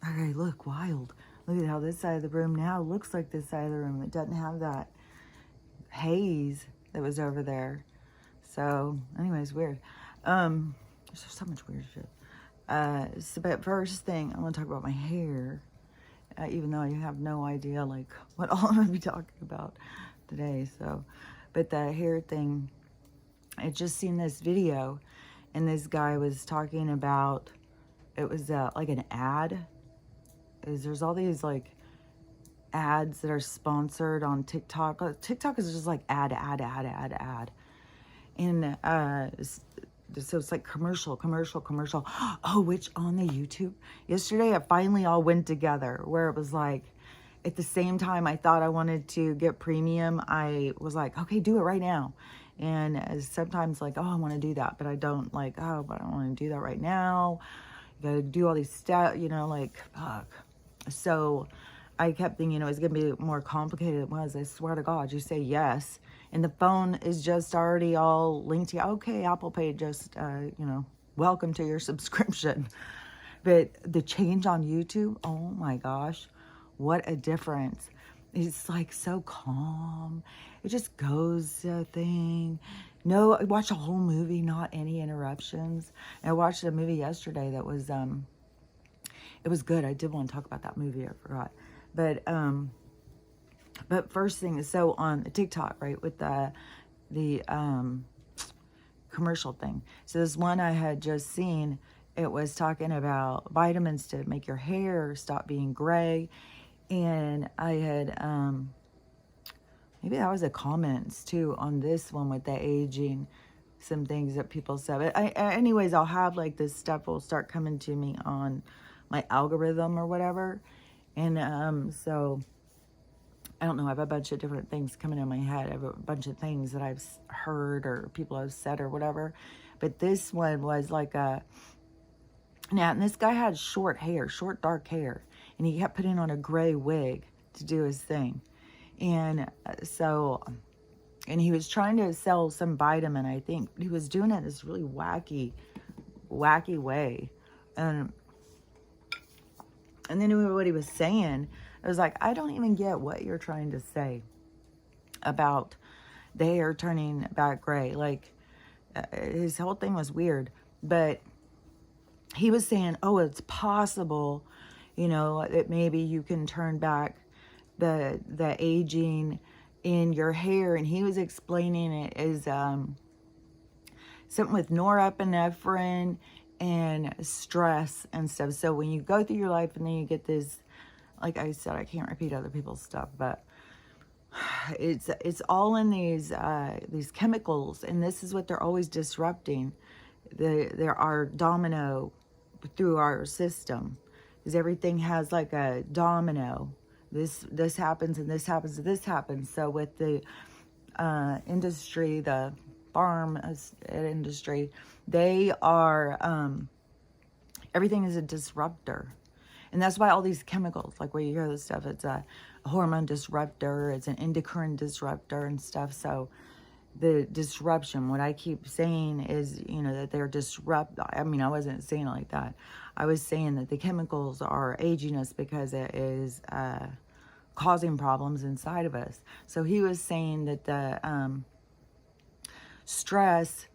Okay, look, wild. Look at how this side of the room now looks like this side of the room. It doesn't have that haze that was over there. So, anyways, weird. There's so much weird shit. But first thing, I want to talk about my hair. Even though I have no idea, like, what all I'm going to be talking about today. So, but the hair thing, I just seen this video, and this guy was talking about, it was like an ad. There's all these, like, ads that are sponsored on TikTok. TikTok is just like ad. And so it's like commercial. Oh, which on the YouTube yesterday, it finally all went together where it was like, at the same time I thought I wanted to get premium, I was like, okay, do it right now. And sometimes like, oh, I want to do that, but I don't like, oh, but I don't want to do that right now. You got to do all these steps, like, fuck. So I kept thinking it was going to be more complicated than it was. I swear to God, you say yes, and the phone is just already all linked to you. Okay, Apple Pay just, welcome to your subscription. But the change on YouTube, oh my gosh, what a difference. It's like so calm. It just goes to thing. No, I watched a whole movie, not any interruptions. And I watched a movie yesterday that was, it was good. I did want to talk about that movie. I forgot. But first thing is, so on TikTok, right, with the commercial thing. So this one I had just seen, it was talking about vitamins to make your hair stop being gray. And I had, maybe that was the comments too on this one with the aging, some things that people said. But anyways, I'll have like this stuff will start coming to me on my algorithm or whatever. And so I don't know, I have a bunch of different things coming in my head. I have a bunch of things that I've heard or people have said or whatever. But this one was like and this guy had short dark hair, and he kept putting on a gray wig to do his thing. And and he was trying to sell some vitamin, I think. He was doing it this really wacky way. And then what he was saying, I was like, I don't even get what you're trying to say about the hair turning back gray. Like, his whole thing was weird. But he was saying, oh, it's possible, that maybe you can turn back the aging in your hair. And he was explaining it as something with norepinephrine and stress and stuff. So when you go through your life and then you get this, like I said, I can't repeat other people's stuff, but it's all in these chemicals, and this is what they're always disrupting. There are domino through our system, because everything has like a domino. This happens and this happens and this happens. So with the industry, the farm industry, they are everything is a disruptor. And that's why all these chemicals, like where you hear this stuff, it's a hormone disruptor, it's an endocrine disruptor and stuff. So the disruption, what I keep saying is, that they're I wasn't saying it like that. I was saying that the chemicals are aging us because it is causing problems inside of us. So he was saying that the stress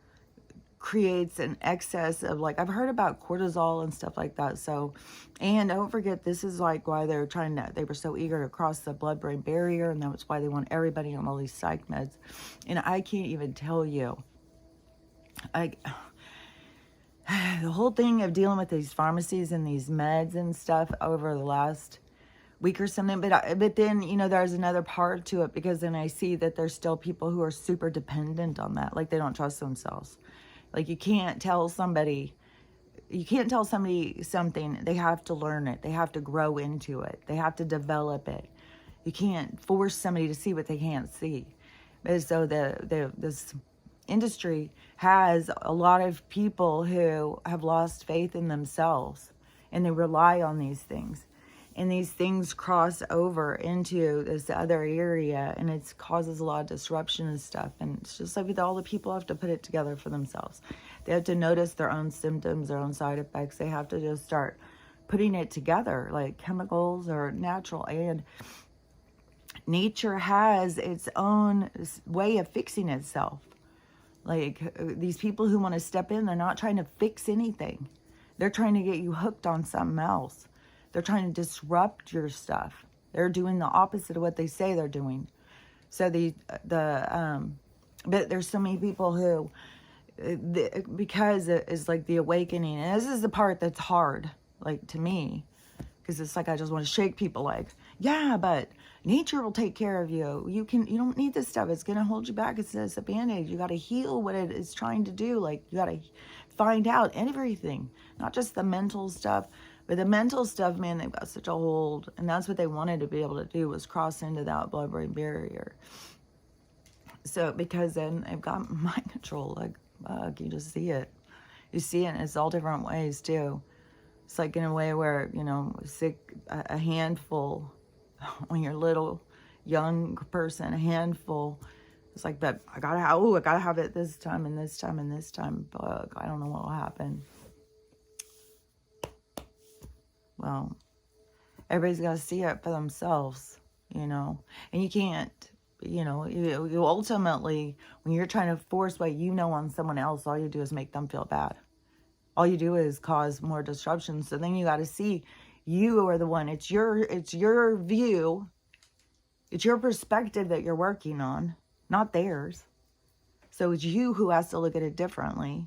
creates an excess of, like, I've heard about cortisol and stuff like that. So, and don't forget, this is like why they were so eager to cross the blood-brain barrier, and that's why they want everybody on all these psych meds. And I can't even tell you, the whole thing of dealing with these pharmacies and these meds and stuff over the last week or something, but then, there's another part to it, because then I see that there's still people who are super dependent on that, like they don't trust themselves. Like, you can't tell somebody something. They have to learn it. They have to grow into it. They have to develop it. You can't force somebody to see what they can't see. But so this industry has a lot of people who have lost faith in themselves, and they rely on these things. And these things cross over into this other area, and it causes a lot of disruption and stuff. And it's just like all the people have to put it together for themselves. They have to notice their own symptoms, their own side effects. They have to just start putting it together, like chemicals or natural. And nature has its own way of fixing itself. Like these people who want to step in, they're not trying to fix anything. They're trying to get you hooked on something else. They're trying to disrupt your stuff. They're doing the opposite of what they say they're doing. So but there's so many people who, because it is like the awakening, and this is the part that's hard, like to me, because it's like I just want to shake people, like, yeah, but nature will take care of you. You don't need this stuff. It's gonna hold you back. It's a band-aid. You got to heal what it is trying to do. Like, you got to find out everything, not just the mental stuff, but the mental stuff. Man, they've got such a hold, and that's what they wanted to be able to do, was cross into that blood-brain barrier. So because then they've got mind control. Like, you just see it. You see it, and it's all different ways too. It's like in a way where, a handful, when you're little, young person, a handful. It's like, but I gotta have it this time and this time and this time. But I don't know what will happen. Well, everybody's got to see it for themselves, and you can't, you ultimately, when you're trying to force what on someone else, all you do is make them feel bad. All you do is cause more disruption. So then you got to see, you are the one. It's your view. It's your perspective that you're working on, not theirs. So it's you who has to look at it differently.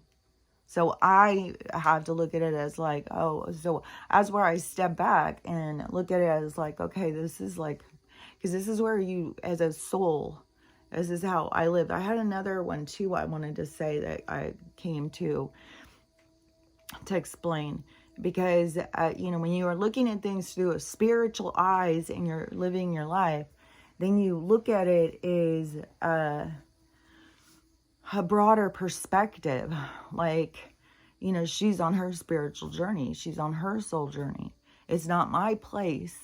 So I have to look at it as like, so as where I step back and look at it as like, okay, this is like, because this is where you, as a soul, this is how I lived. I had another one too I wanted to say that I came to explain, because when you are looking at things through a spiritual eyes and you're living your life, then you look at it as a broader perspective. Like, she's on her spiritual journey, she's on her soul journey. It's not my place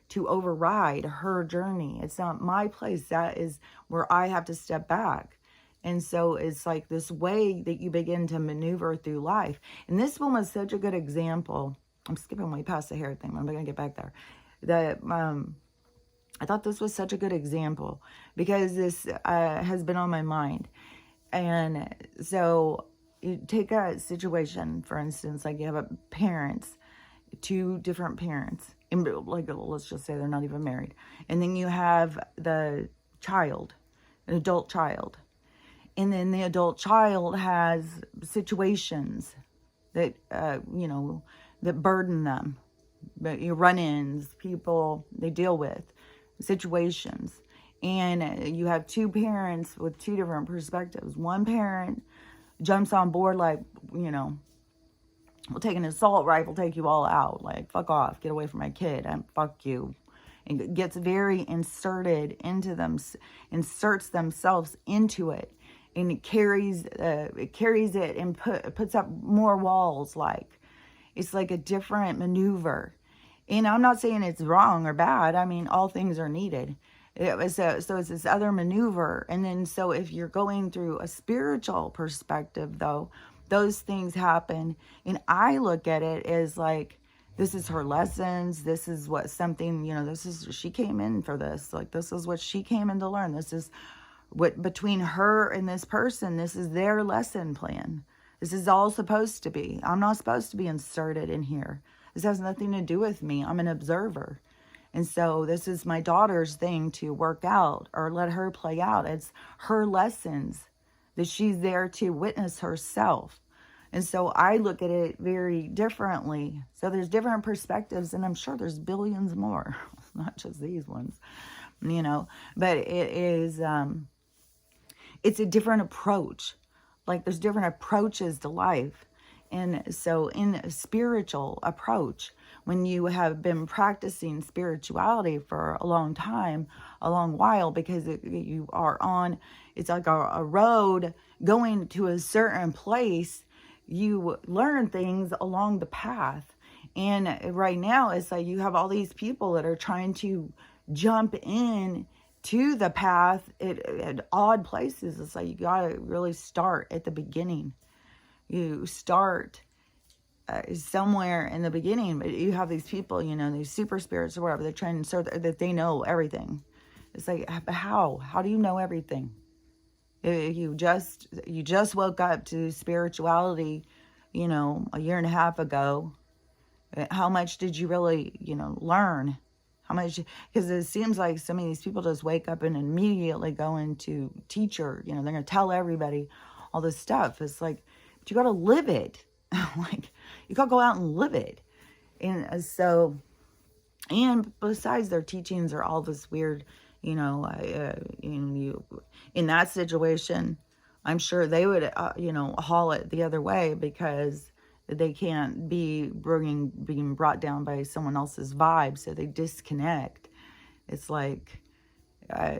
to override her journey. It's not my place. That is where I have to step back. And so it's like this way that you begin to maneuver through life. And this one was such a good example. I'm skipping way past the hair thing. I'm going to get back there. I thought this was such a good example because this has been on my mind. And so you take a situation, for instance, like you have two different parents. And like, let's just say they're not even married. And then you have the child, an adult child. And then the adult child has situations that, that burden them. But run-ins, people they deal with, situations. And you have two parents with two different perspectives. One parent jumps on board like, we'll take an assault rifle, take you all out. Like, fuck off, get away from my kid, and fuck you. And gets very inserted into them, inserts themselves into it. And it carries it and puts up more walls. Like, it's like a different maneuver. And I'm not saying it's wrong or bad. I mean, all things are needed. So it's this other maneuver. And then, so if you're going through a spiritual perspective, though, those things happen. And I look at it as like, this is her lessons. This is what something, she came in for this. Like, this is what she came in to learn. This is what, between her and this person, this is their lesson plan. This is all supposed to be. I'm not supposed to be inserted in here. This has nothing to do with me. I'm an observer. And so this is my daughter's thing to work out or let her play out. It's her lessons that she's there to witness herself. And so I look at it very differently. So there's different perspectives, and I'm sure there's billions more, not just these ones, but it is, it's a different approach. Like, there's different approaches to life. And so in a spiritual approach, when you have been practicing spirituality for a long time, a long while, because you are on, it's like a road going to a certain place, you learn things along the path. And right now, it's like you have all these people that are trying to jump in to the path at odd places. It's like you got to really start at the beginning. You start somewhere in the beginning, but you have these people, you know, these super spirits or whatever, they're trying to serve that they know everything. It's like, how do you know everything? If you just woke up to spirituality, you know, a year and a half ago, how much did you really, you know, learn? How much? Because it seems like some of these people just wake up and immediately go into teacher, you know, they're going to tell everybody all this stuff. It's like, but you got to live it. Like, you got to go out and live it. And so, and besides, their teachings are all this weird, you know, in that situation, I'm sure they would, you know, haul it the other way, because they can't be being brought down by someone else's vibe, so they disconnect. It's like,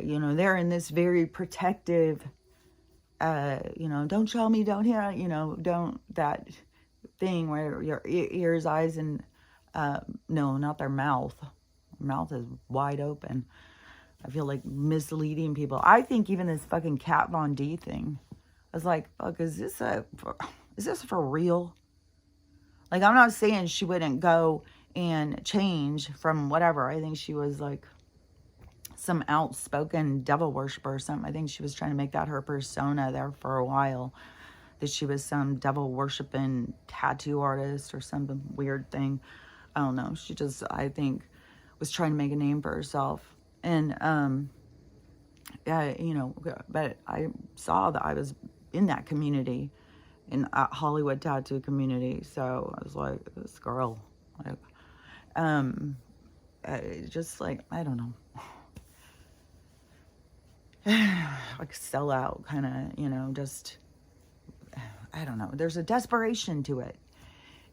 you know, they're in this very protective, you know, don't show me, don't hear, you know, don't, that thing where your ears, eyes, and no, not their mouth. Their mouth is wide open. I feel like misleading people. I think even this fucking Kat Von D thing, I was like, fuck, is this for real? Like, I'm not saying she wouldn't go and change from whatever. I think she was like some outspoken devil worshiper or something. I think she was trying to make that her persona there for a while, that she was some devil worshiping tattoo artist or some weird thing. I don't know. She just, I think, was trying to make a name for herself. And, yeah, you know, but I saw that I was in that community, in Hollywood tattoo community. So I was like, this girl, like, just like, I don't know, like sell out kind of, you know, just, I don't know. There's a desperation to it.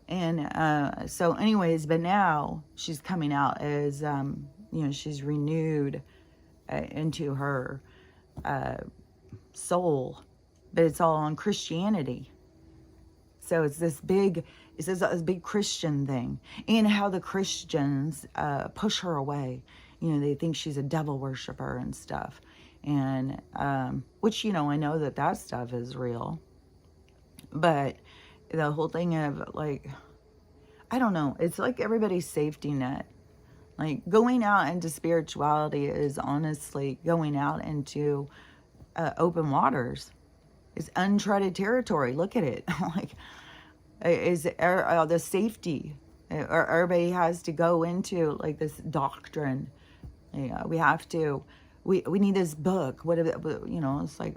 And so anyways, but now she's coming out as, you know, she's renewed into her soul, but it's all on Christianity. So it's this big Christian thing, and how the Christians push her away. You know, they think she's a devil worshiper and stuff. And, which, you know, I know that stuff is real. But the whole thing of, like, I don't know. It's like everybody's safety net. Like, going out into spirituality is honestly going out into open waters. It's uncharted territory. Look at it. Like, is the safety. Everybody has to go into, like, this doctrine. You know, we have to. We need this book. What, you know? It's like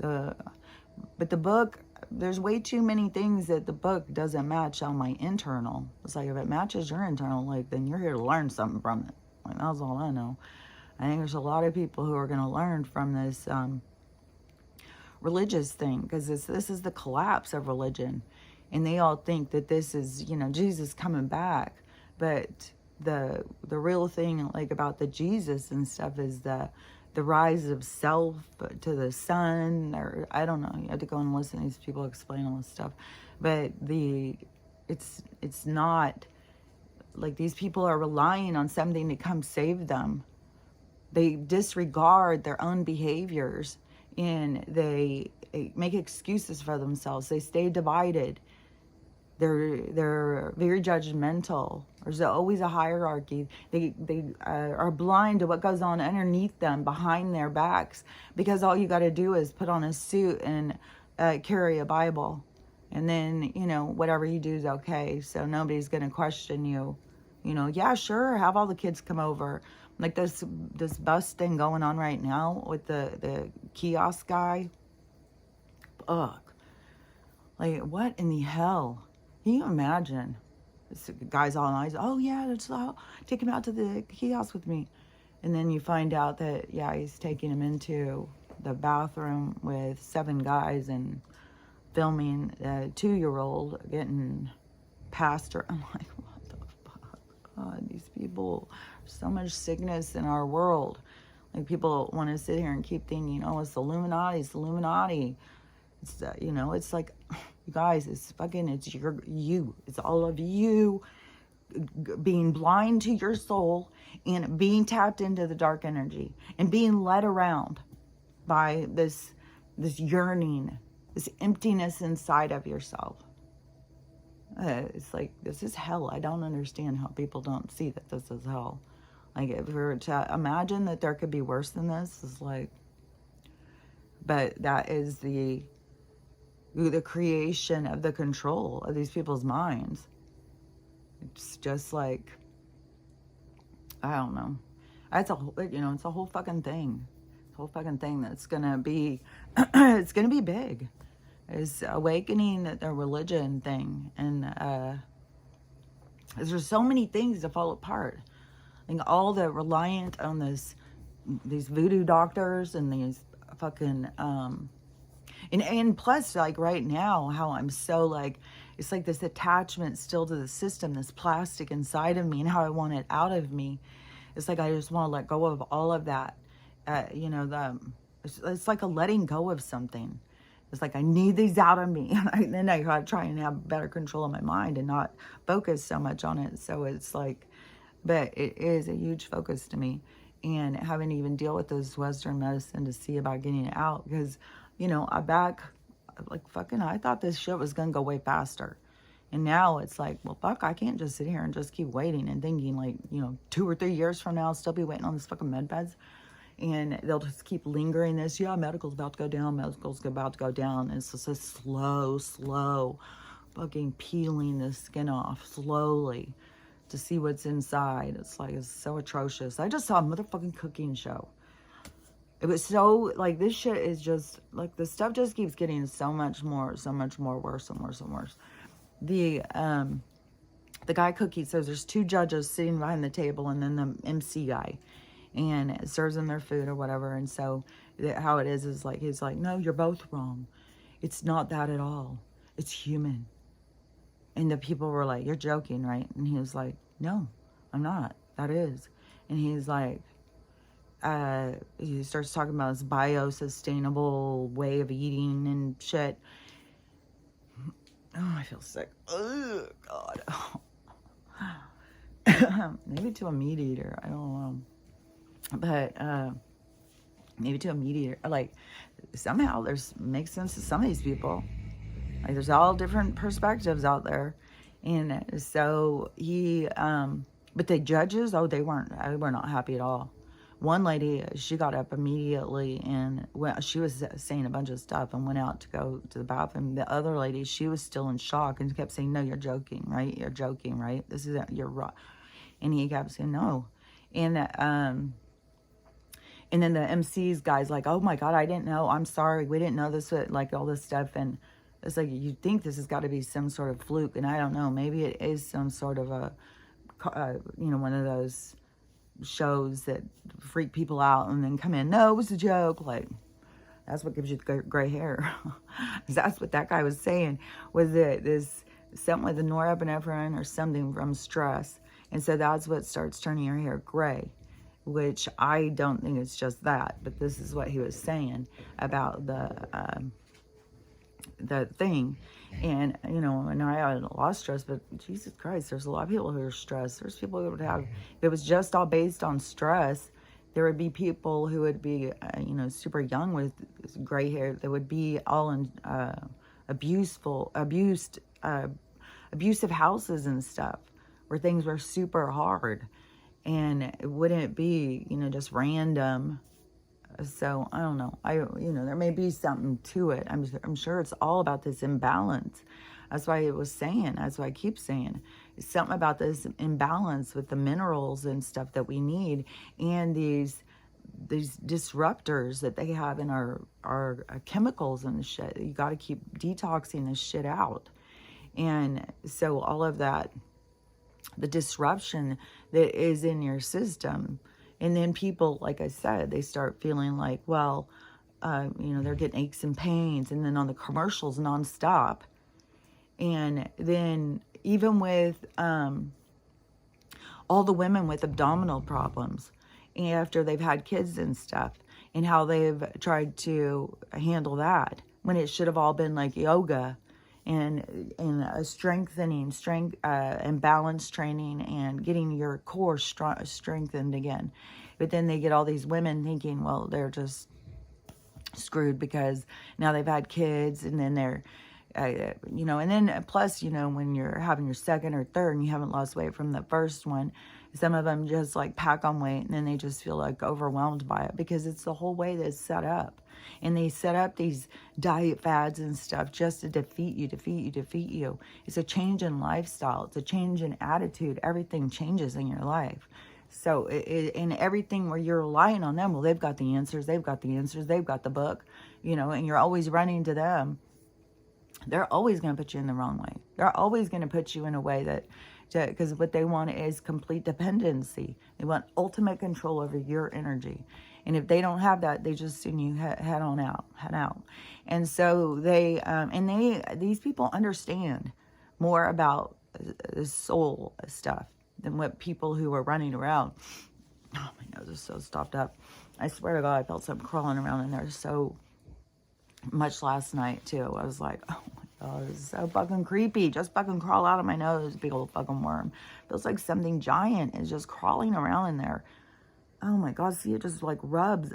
but the book. There's way too many things that the book doesn't match on my internal. It's like, if it matches your internal, like, then you're here to learn something from it. Like, that's all I know. I think there's a lot of people who are going to learn from this religious thing, because this is the collapse of religion, and they all think that this is, you know, Jesus coming back. But the real thing, like, about the Jesus and stuff is the rise of self to the sun, or I don't know. You have to go and listen to these people explain all this stuff. But it's not like these people are relying on something to come save them. They disregard their own behaviors, and they make excuses for themselves. They stay divided. They're very judgmental. There's always a hierarchy. They are blind to what goes on underneath them, behind their backs, because all you got to do is put on a suit and carry a Bible, and then, you know, whatever you do is okay. So nobody's gonna question you. You know, yeah, sure, have all the kids come over. Like this bus thing going on right now with the kiosk guy. Ugh. Like, what in the hell? Can you imagine? This guy's all nice. Oh, yeah, take him out to the kiosk with me. And then you find out that, yeah, he's taking him into the bathroom with 7 guys and filming a 2-year-old getting past her. I'm like, what the fuck? God, these people, so much sickness in our world. Like, people want to sit here and keep thinking, oh, it's the Illuminati, it's the Illuminati. It's, you know, it's like, you guys, it's you. It's all of you being blind to your soul and being tapped into the dark energy and being led around by this yearning, this emptiness inside of yourself. It's like, this is hell. I don't understand how people don't see that this is hell. Like, if we were to imagine that there could be worse than this, is like, but that is the creation of the control of these people's minds. It's just like, I don't know. It's a it's a whole fucking thing. It's a whole fucking thing that's gonna be, it's gonna be big. Is awakening their religion thing, and there's so many things to fall apart. I think all the reliant on these voodoo doctors and these fucking and plus, like, right now, how I'm so, like, it's like this attachment still to the system, this plastic inside of me, and how I want it out of me. It's like I just want to let go of all of that. It's like a letting go of something. It's like, I need these out of me. And then I gotta try and have better control of my mind and not focus so much on it. So it's like, but it is a huge focus to me. And having to even deal with this Western medicine to see about getting it out. Because, I thought this shit was going to go way faster. And now it's like, well, fuck, I can't just sit here and just keep waiting and thinking, like, 2 or 3 years from now, I'll still be waiting on this fucking med beds. And they'll just keep lingering this. Yeah, medical's about to go down. Medical's about to go down. And it's just a slow fucking peeling the skin off slowly to see what's inside. It's like, it's so atrocious. I just saw a motherfucking cooking show. It was so, like, this shit is just, like, the stuff just keeps getting so much more worse and worse and worse. The guy cooking says there's 2 judges sitting behind the table and then the MC guy. And it serves them their food or whatever. And so how it is like, he's like, no, you're both wrong. It's not that at all. It's human. And the people were like, you're joking, right? And he was like, no, I'm not. That is. And he's like, he starts talking about this bio-sustainable way of eating and shit. Oh, I feel sick. Oh, God. Maybe to a meat eater. I don't know. But maybe to a meat eater. Like, somehow makes sense to some of these people. Like, there's all different perspectives out there. And so he, but the judges, they were not happy at all. One lady, she got up immediately and she was saying a bunch of stuff and went out to go to the bathroom. The other lady, she was still in shock and kept saying, no, you're joking, right? You're joking, right? You're right. And he kept saying, no. And then the MC's guy's like, oh my God, I didn't know. I'm sorry. We didn't know this, like, all this stuff. And it's like, you think this has got to be some sort of fluke. And I don't know. Maybe it is some sort of a, one of those shows that freak people out and then come in. No, it was a joke. Like, that's what gives you the gray hair. That's what that guy was saying. Was it this something with the norepinephrine or something from stress? And so that's what starts turning your hair gray. Which I don't think it's just that, but this is what he was saying about the thing. And, and I had a lot of stress, but Jesus Christ, there's a lot of people who are stressed. There's people who would have, if it was just all based on stress, there would be people who would be, super young with gray hair. That would be all in abusive houses and stuff where things were super hard. And it wouldn't be, just random. So I don't know. There may be something to it. I'm sure it's all about this imbalance. That's why that's why I keep saying, it's something about this imbalance with the minerals and stuff that we need, and these disruptors that they have in our chemicals and shit. You got to keep detoxing this shit out. And so all of that, the disruption that is in your system. And then people, like I said, they start feeling like, well, they're getting aches and pains. And then on the commercials nonstop. And then even with all the women with abdominal problems, after they've had kids and stuff, and how they've tried to handle that, when it should have all been like yoga and strengthening and balance training and getting your core strengthened again. But then they get all these women thinking, well, they're just screwed because now they've had kids, and then they're you know, and then plus, you know, when you're having your second or third and you haven't lost weight from the first one, some of them just like pack on weight and then they just feel like overwhelmed by it because it's the whole way that it's set up. And they set up these diet fads and stuff just to defeat you, defeat you, defeat you. It's a change in lifestyle. It's a change in attitude. Everything changes in your life. So in everything where you're relying on them, well, they've got the answers. They've got the answers. They've got the book, you know, and you're always running to them. They're always going to put you in the wrong way. They're always going to put you in a way that, because what they want is complete dependency. They want ultimate control over your energy. And if they don't have that, they just send you head out. And so these people understand more about the soul stuff than what people who are running around. Oh, my nose is so stopped up. I swear to God, I felt something crawling around in there so much last night too. I was like, oh my God, this is so fucking creepy. Just fucking crawl out of my nose, big old fucking worm. Feels like something giant is just crawling around in there. Oh my God, see, it just like rubs,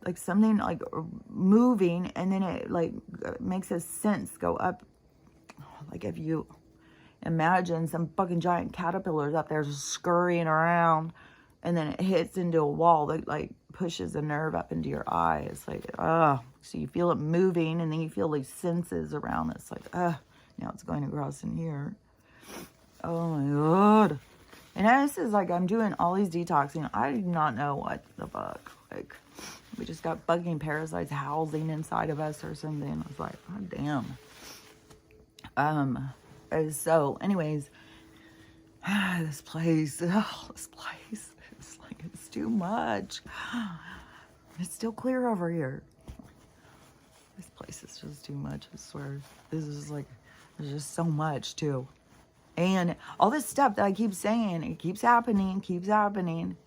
like something like moving, and then it like makes a sense go up. Like if you imagine some fucking giant caterpillars up there just scurrying around, and then it hits into a wall that like pushes a nerve up into your eye. It's like, so you feel it moving, and then you feel these senses around. It's like, now it's going across in here. Oh my God. And this is like, I'm doing all these detoxing. I do not know what the fuck. Like, we just got bugging parasites housing inside of us or something. I was like, God damn. So anyways, this place, it's like, it's too much. It's still clear over here. This place is just too much, I swear. This is like, there's just so much too. And all this stuff that I keep saying, it keeps happening.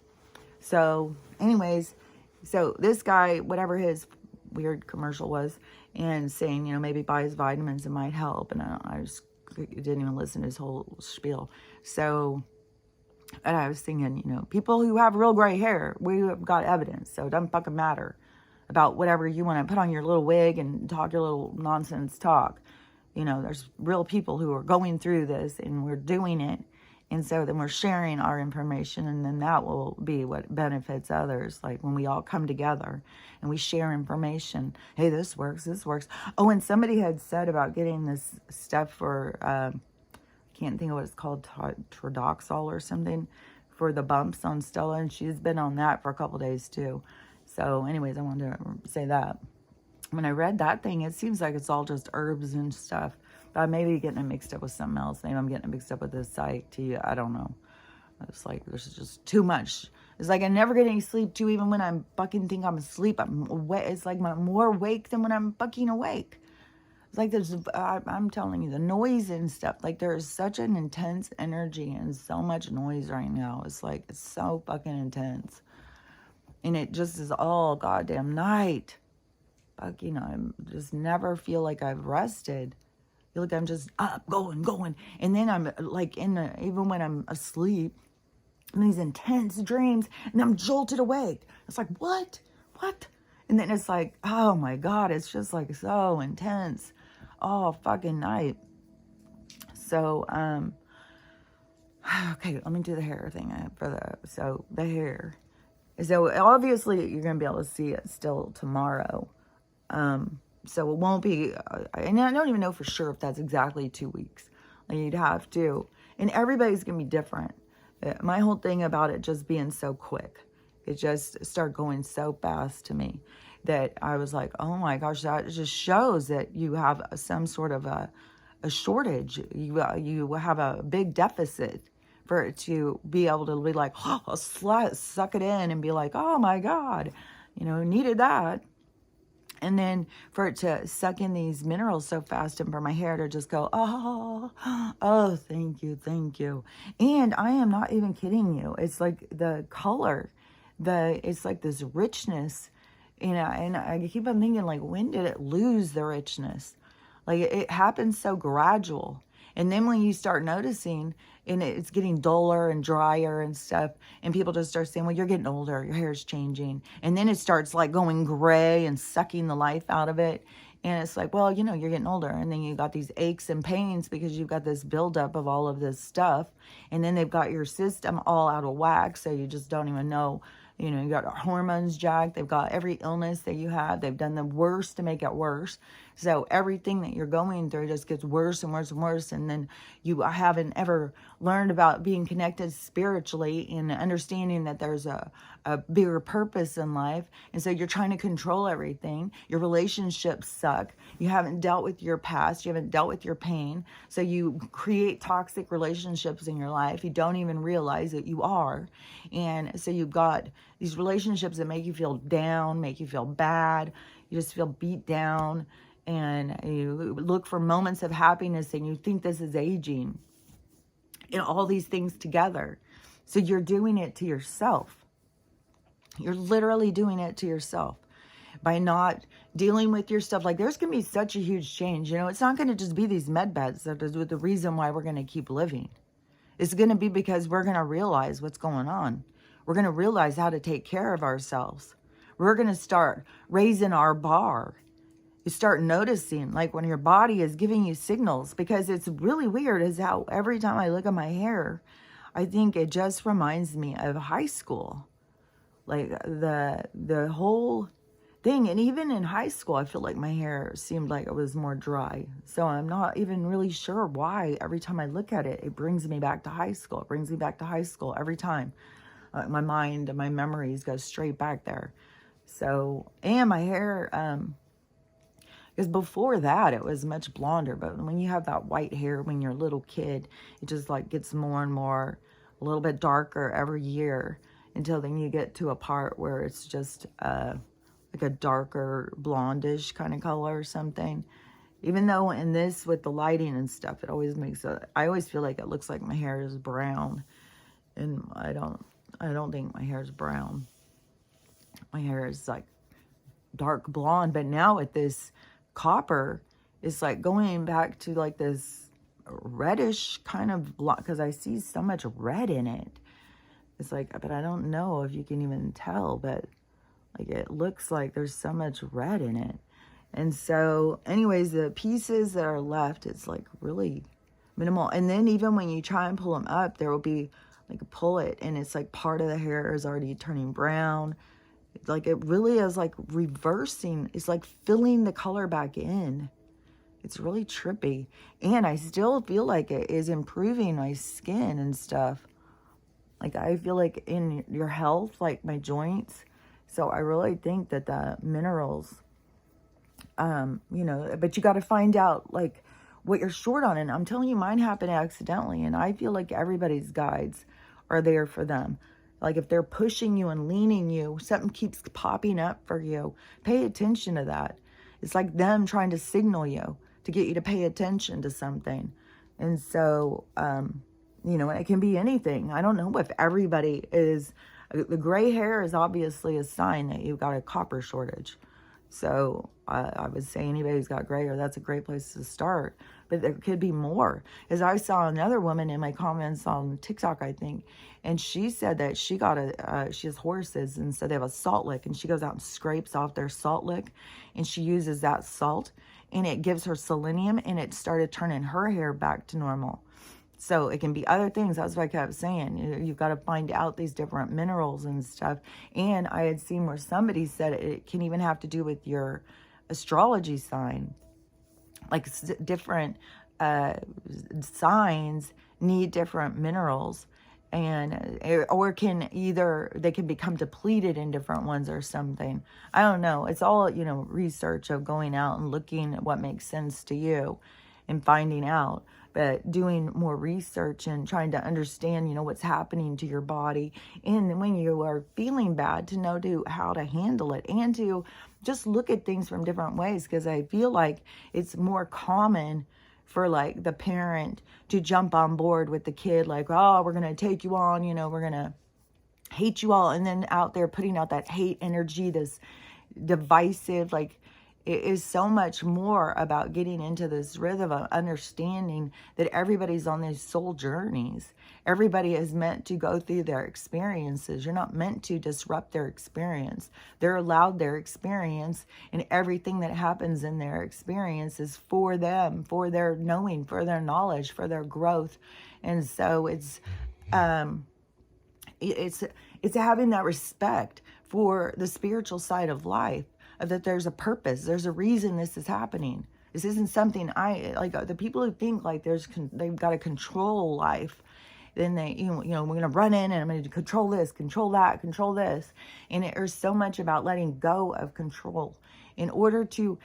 So anyways, so this guy, whatever his weird commercial was, and saying, you know, maybe buy his vitamins, it might help. And I just didn't even listen to his whole spiel. So, and I was thinking, you know, people who have real gray hair, we have got evidence. So it doesn't fucking matter about whatever you want to put on your little wig and talk your little nonsense talk. You know, there's real people who are going through this, and we're doing it. And so then we're sharing our information, and then that will be what benefits others. Like when we all come together and we share information. Hey, this works. Oh, and somebody had said about getting this stuff for, can't think of what it's called, Trodoxol or something, for the bumps on Stella. And she's been on that for a couple days too. So anyways, I wanted to say that. When I read that thing, it seems like it's all just herbs and stuff. But I may be getting it mixed up with something else. Maybe I'm getting it mixed up with this psych tea. I don't know. It's like, there's just too much. It's like I never get any sleep too, even when I'm fucking think I'm asleep. It's like I'm more awake than when I'm fucking awake. It's like I'm telling you, the noise and stuff. Like there's such an intense energy and so much noise right now. It's like, it's so fucking intense. And it just is all goddamn night. Fucking, I just never feel like I've rested. I feel like I'm just up, going. And then I'm like even when I'm asleep, in these intense dreams, and I'm jolted awake. It's like, what? And then it's like, oh my God, it's just like so intense all fucking night. So, okay, let me do the hair thing so the hair. So obviously you're going to be able to see it still tomorrow. So it won't be, and I don't even know for sure if that's exactly 2 weeks. Like you'd have to, and everybody's going to be different. My whole thing about it just being so quick, it just started going so fast to me that I was like, oh my gosh, that just shows that you have some sort of a shortage. You have a big deficit for it to be able to be like, oh, suck it in and be like, oh my God, you know, needed that. And then for it to suck in these minerals so fast, and for my hair to just go, oh, thank you. And I am not even kidding you. It's like the color, it's like this richness, you know, and I keep on thinking, like, when did it lose the richness? Like it happens so gradual. And then when you start noticing, and it's getting duller and drier and stuff, and people just start saying, well, you're getting older, your hair's changing. And then it starts like going gray and sucking the life out of it. And it's like, well, you know, you're getting older, and then you got these aches and pains because you've got this buildup of all of this stuff. And then they've got your system all out of whack, so you just don't even know. You know, you got hormones jacked. They've got every illness that you have. They've done the worst to make it worse. So everything that you're going through just gets worse and worse and worse. And then you haven't ever learned about being connected spiritually and understanding that there's a bigger purpose in life. And so you're trying to control everything. Your relationships suck. You haven't dealt with your past. You haven't dealt with your pain. So you create toxic relationships in your life. You don't even realize that you are. And so you've got these relationships that make you feel down, make you feel bad. You just feel beat down. And you look for moments of happiness and you think this is aging. And all these things together. So you're doing it to yourself. You're literally doing it to yourself by not dealing with your stuff. Like, there's going to be such a huge change. You know, it's not going to just be these med beds that is the reason why we're going to keep living. It's going to be because we're going to realize what's going on. We're going to realize how to take care of ourselves. We're going to start raising our bar. You start noticing, like, when your body is giving you signals, because it's really weird is how every time I look at my hair, I think it just reminds me of high school. Like the whole thing. And even in high school, I feel like my hair seemed like it was more dry. So I'm not even really sure why every time I look at it, it brings me back to high school. It brings me back to high school every time. My mind and my memories go straight back there. So, and my hair, because before that, it was much blonder. But when you have that white hair when you're a little kid, it just like gets more and more, a little bit darker every year. Until then you get to a part where it's just like a darker blondish kind of color or something. Even though in this, with the lighting and stuff, it always makes I always feel like it looks like my hair is brown. And I don't think my hair is brown. My hair is like dark blonde. But now with this copper, it's like going back to like this reddish kind of blonde, because I see so much red in it. It's like, but I don't know if you can even tell, but like it looks like there's so much red in it. And so anyways, the pieces that are left, it's like really minimal. And then even when you try and pull them up, there will be like a pull it, and it's like part of the hair is already turning brown. Like it really is like reversing. It's like filling the color back in. It's really trippy. And I still feel like it is improving my skin and stuff. Like, I feel like in your health, like my joints. So I really think that the minerals, you know, but you got to find out like what you're short on. And I'm telling you, mine happened accidentally. And I feel like everybody's guides are there for them. Like if they're pushing you and leaning you, something keeps popping up for you. Pay attention to that. It's like them trying to signal you to get you to pay attention to something. And so, you know, it can be anything. I don't know if everybody is, the gray hair is obviously a sign that you've got a copper shortage. So I would say anybody who's got gray hair, that's a great place to start. But there could be more. As I saw another woman in my comments on TikTok, I think, and she said that she got she has horses, and so they have a salt lick, and she goes out and scrapes off their salt lick, and she uses that salt, and it gives her selenium, and it started turning her hair back to normal. So it can be other things. That's what I kept saying. You've got to find out these different minerals and stuff. And I had seen where somebody said it can even have to do with your astrology sign. Like different signs need different minerals. And or can either, they can become depleted in different ones or something. I don't know. It's all, you know, research of going out and looking at what makes sense to you and finding out. But doing more research and trying to understand, you know, what's happening to your body. And when you are feeling bad, to know how to handle it and to just look at things from different ways. Because I feel like it's more common for like the parent to jump on board with the kid. Like, oh, we're going to take you on, you know, we're going to hate you all. And then out there putting out that hate energy, this divisive, like, It is so much more about getting into this rhythm of understanding that everybody's on these soul journeys. Everybody is meant to go through their experiences. You're not meant to disrupt their experience. They're allowed their experience, and everything that happens in their experience is for them, for their knowing, for their knowledge, for their growth. And so it's having that respect for the spiritual side of life, that there's a purpose, there's a reason this is happening. This isn't something the people who think like they've got to control life, then they, we're going to run in and I'm going to control this, control that, control this. And there's so much about letting go of control in order to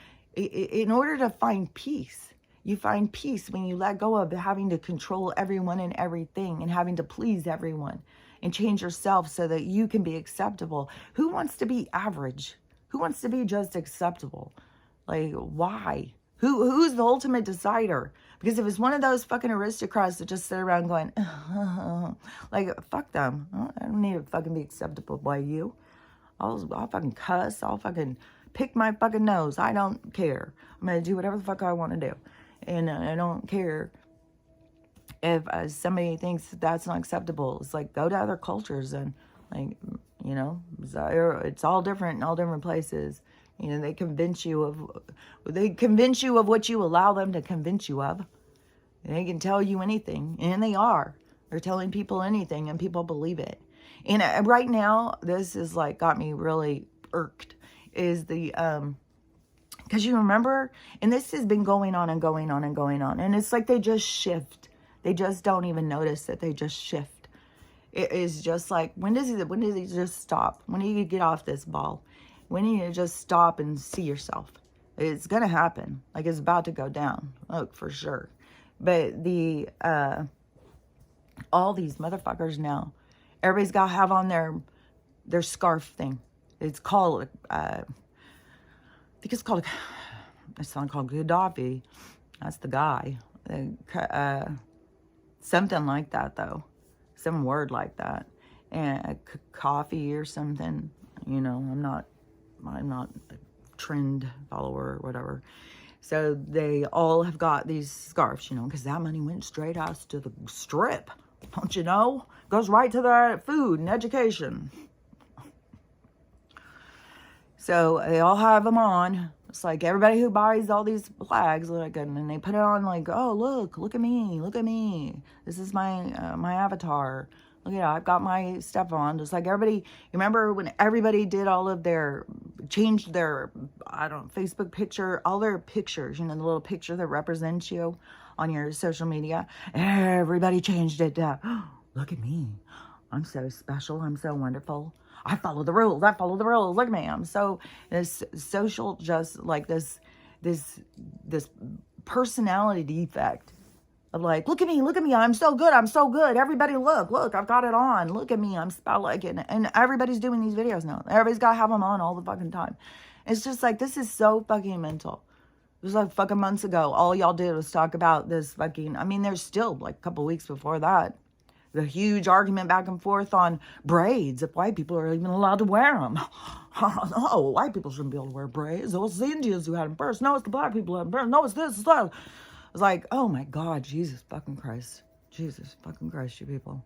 find peace. You find peace when you let go of having to control everyone and everything and having to please everyone, and change yourself so that you can be acceptable. Who wants to be average? Who wants to be just acceptable? Like, why? Who's the ultimate decider? Because if it's one of those fucking aristocrats that just sit around going, like, fuck them. I don't need to fucking be acceptable by you. I'll fucking cuss. I'll fucking pick my fucking nose. I don't care. I'm going to do whatever the fuck I want to do. And I don't care if somebody thinks that's not acceptable. It's like, go to other cultures and, like, it's all different in all different places. They convince you of what you allow them to convince you of. They can tell you anything, and they are. They're telling people anything, and people believe it. And right now, this is like got me really irked. Is the because you remember, and this has been going on and going on and going on, and it's like they just shift. They just don't even notice that they just shift. It is just like, when does he just stop? When do you get off this ball? When do you just stop and see yourself? It's going to happen. Like, it's about to go down. Look, for sure. But all these motherfuckers now, everybody's got to have on their scarf thing. It's called, I think it's called Gaddafi. That's the guy. Something like that, though. Some word like that. And coffee or something. I'm not a trend follower or whatever. So they all have got these scarves, because that money went straight out to the strip. Don't you know? Goes right to the food and education. So they all have them on. It's like everybody who buys all these flags, like, and they put it on like, oh, look at me. This is my avatar. Look at it, I've got my stuff on. Just like everybody, you remember when everybody did changed their, Facebook picture, all their pictures, the little picture that represents you on your social media. Everybody changed it to, oh, look at me. I'm so special. I'm so wonderful. I follow the rules. Look at me. I'm so, this social, just like this personality defect of like, look at me. I'm so good. Everybody look, I've got it on. Look at me. I'm like it. And everybody's doing these videos now. Everybody's got to have them on all the fucking time. It's just like, this is so fucking mental. It was like fucking months ago. All y'all did was talk about this fucking, there's still like a couple weeks before that. The huge argument back and forth on braids, if white people are even allowed to wear them. No, white people shouldn't be able to wear braids. It was the Indians who had them first. No, it's the black people who had them first. No, it's this, it's that. It's like, oh my God, Jesus fucking Christ, you people.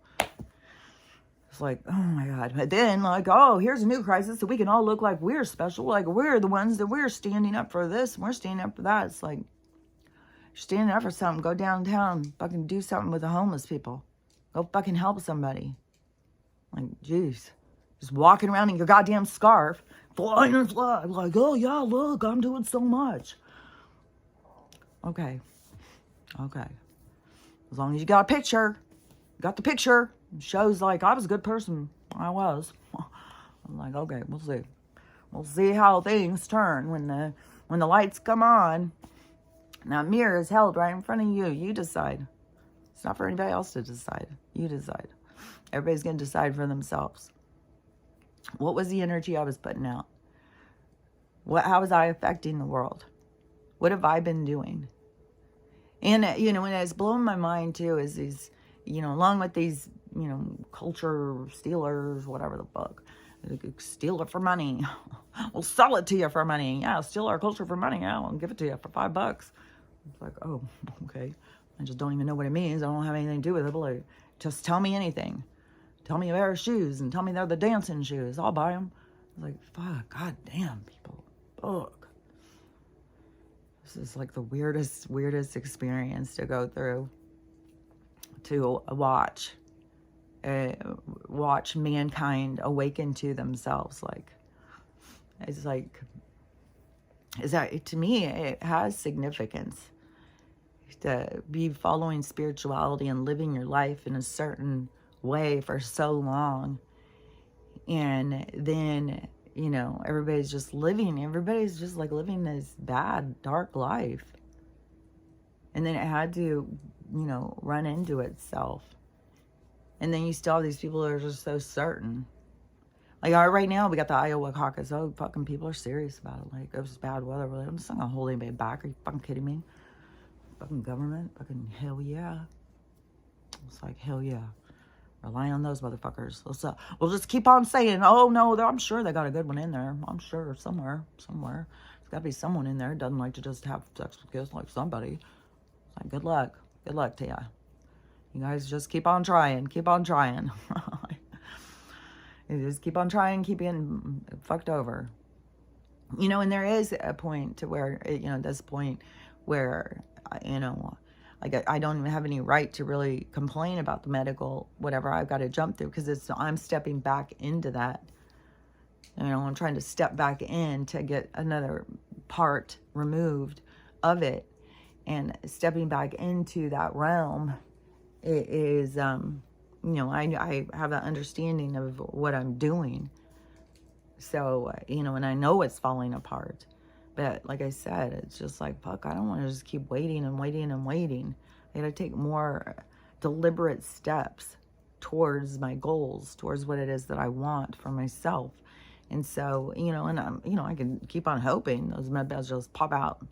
It's like, oh my God. But then, like, oh, here's a new crisis, so we can all look like we're special. Like, we're the ones that we're standing up for this, and we're standing up for that. It's like, you're standing up for something. Go downtown, fucking do something with the homeless people. Go fucking help somebody. Like, jeez. Just walking around in your goddamn scarf, flying and flying. Like, oh yeah, look, I'm doing so much. Okay. As long as you got a picture. Got the picture. It shows like, I was a good person. I was. I'm like, okay, we'll see. We'll see how things turn when the lights come on. Now, mirror is held right in front of you. You decide. It's not for anybody else to decide. You decide. Everybody's going to decide for themselves. What was the energy I was putting out? How was I affecting the world? What have I been doing? And, and it's blowing my mind, too, is these, along with these, culture stealers, whatever the fuck, Steal it for money. We'll sell it to you for money. Yeah, steal our culture for money. Yeah, we'll give it to you for $5. It's like, oh, okay. I just don't even know what it means. I don't have anything to do with it. But like, just tell me anything. Tell me a pair of shoes and tell me they're the dancing shoes. I'll buy them. I was like, fuck, god damn, people. Fuck. This is like the weirdest experience to go through. To watch mankind awaken to themselves. Like, it's like, is that, to me, it has significance to be following spirituality and living your life in a certain way for so long, and then, you know, everybody's just like living this bad, dark life, and then it had to, you know, run into itself. And then you still have these people that are just so certain. Like, right now, we got the Iowa caucus. Oh, fucking people are serious about it. Like, it was bad weather. We're like, I'm just not gonna hold anybody back. Are you fucking kidding me? Fucking government. Fucking hell yeah. It's like, hell yeah. Rely on those motherfuckers. We'll just keep on saying, oh, no, I'm sure they got a good one in there. I'm sure somewhere. There's got to be someone in there who doesn't like to just have sex with kids like somebody. It's like, good luck. Good luck to ya. You guys just keep on trying. Keep on trying. You just keep on trying, keep getting fucked over. You know, and there is a point to where, you know, this point where, you know, like, I don't even have any right to really complain about the medical, whatever I've got to jump through, because I'm stepping back into that. You know, I'm trying to step back in to get another part removed of it. And stepping back into that realm is, you know, I have an understanding of what I'm doing. So, you know, and I know it's falling apart. But like I said, it's just like, fuck, I don't want to just keep waiting and waiting and waiting. I got to take more deliberate steps towards my goals, towards what it is that I want for myself. And so, you know, and I'm, you know, I can keep on hoping those med beds just pop out.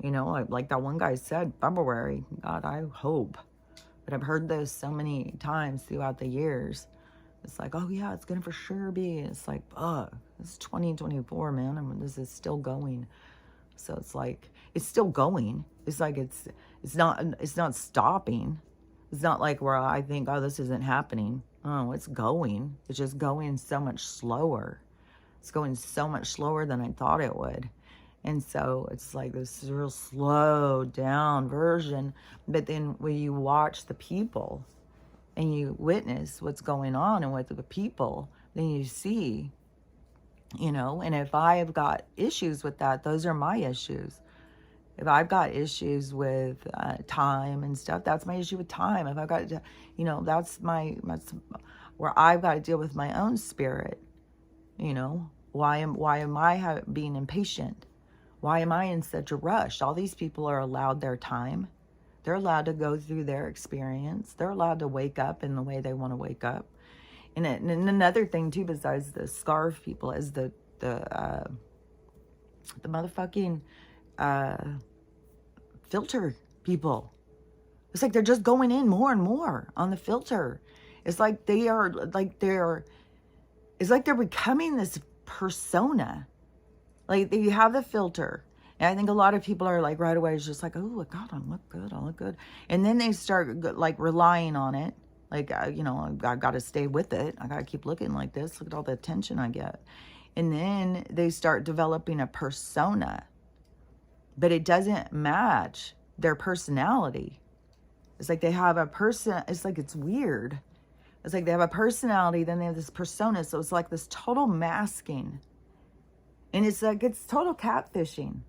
You know, like that one guy said, February. God, I hope. But I've heard those so many times throughout the years. It's like, oh yeah, it's going to for sure be. It's like, fuck, it's 2024, man. I mean, this is still going. So it's like, it's still going. It's like, it's not stopping. It's not like where I think, oh, this isn't happening. Oh, it's going. It's just going so much slower. It's going so much slower than I thought it would. And so it's like this real slow down version. But then when you watch the people and you witness what's going on and with the people, then you see, you know, and if I've got issues with that, those are my issues. If I've got issues with time and stuff, that's my issue with time. If I've got, you know, that's where I've got to deal with my own spirit. You know, why am I being impatient? Why am I in such a rush? All these people are allowed their time. They're allowed to go through their experience. They're allowed to wake up in the way they want to wake up. And another thing too, besides the scarf people, is the motherfucking filter people. It's like they're just going in more and more on the filter. It's like they're becoming this persona. Like, you have the filter. And I think a lot of people are like, right away, it's just like, oh, God, I look good. And then they start like relying on it. Like, you know, I've got to stay with it. I got to keep looking like this. Look at all the attention I get. And then they start developing a persona. But it doesn't match their personality. It's like they have a person. It's like, it's weird. It's like they have a personality, then they have this persona. So it's like this total masking. And it's like, it's total catfishing.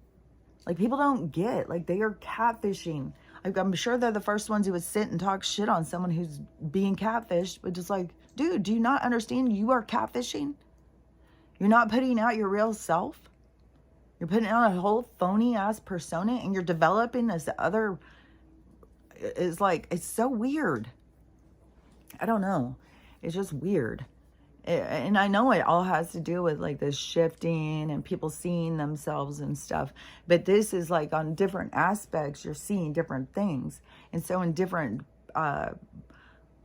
Like, people don't get, like, they are catfishing. I'm sure they're the first ones who would sit and talk shit on someone who's being catfished. But just like, dude, do you not understand you are catfishing? You're not putting out your real self. You're putting out a whole phony ass persona, and you're developing this other, it's like, it's so weird. I don't know. It's just weird. And I know it all has to do with like this shifting and people seeing themselves and stuff. But this is like on different aspects, you're seeing different things. And so in different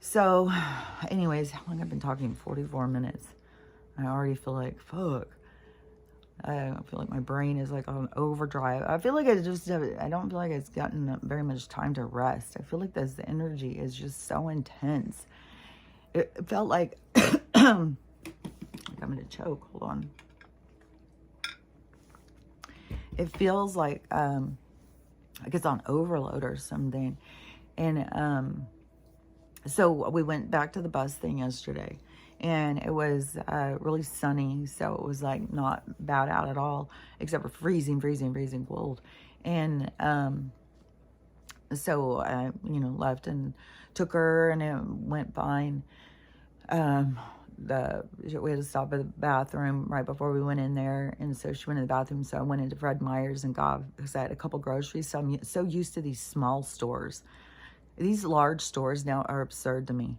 So, anyways, how long I've been talking? 44 minutes. I already feel like, fuck. I feel like my brain is like on overdrive. I feel like I don't feel like it's gotten very much time to rest. I feel like this energy is just so intense. It felt like, like I'm going to choke. Hold on. It feels like it's on overload or something. And so we went back to the bus thing yesterday. And it was really sunny, so it was like not bad out at all, except for freezing cold. And so I, left and took her, and it went fine. We had to stop at the bathroom right before we went in there, and so she went in the bathroom. So I went into Fred Meyer's and got, because I had a couple groceries. So I'm so used to these small stores. These large stores now are absurd to me.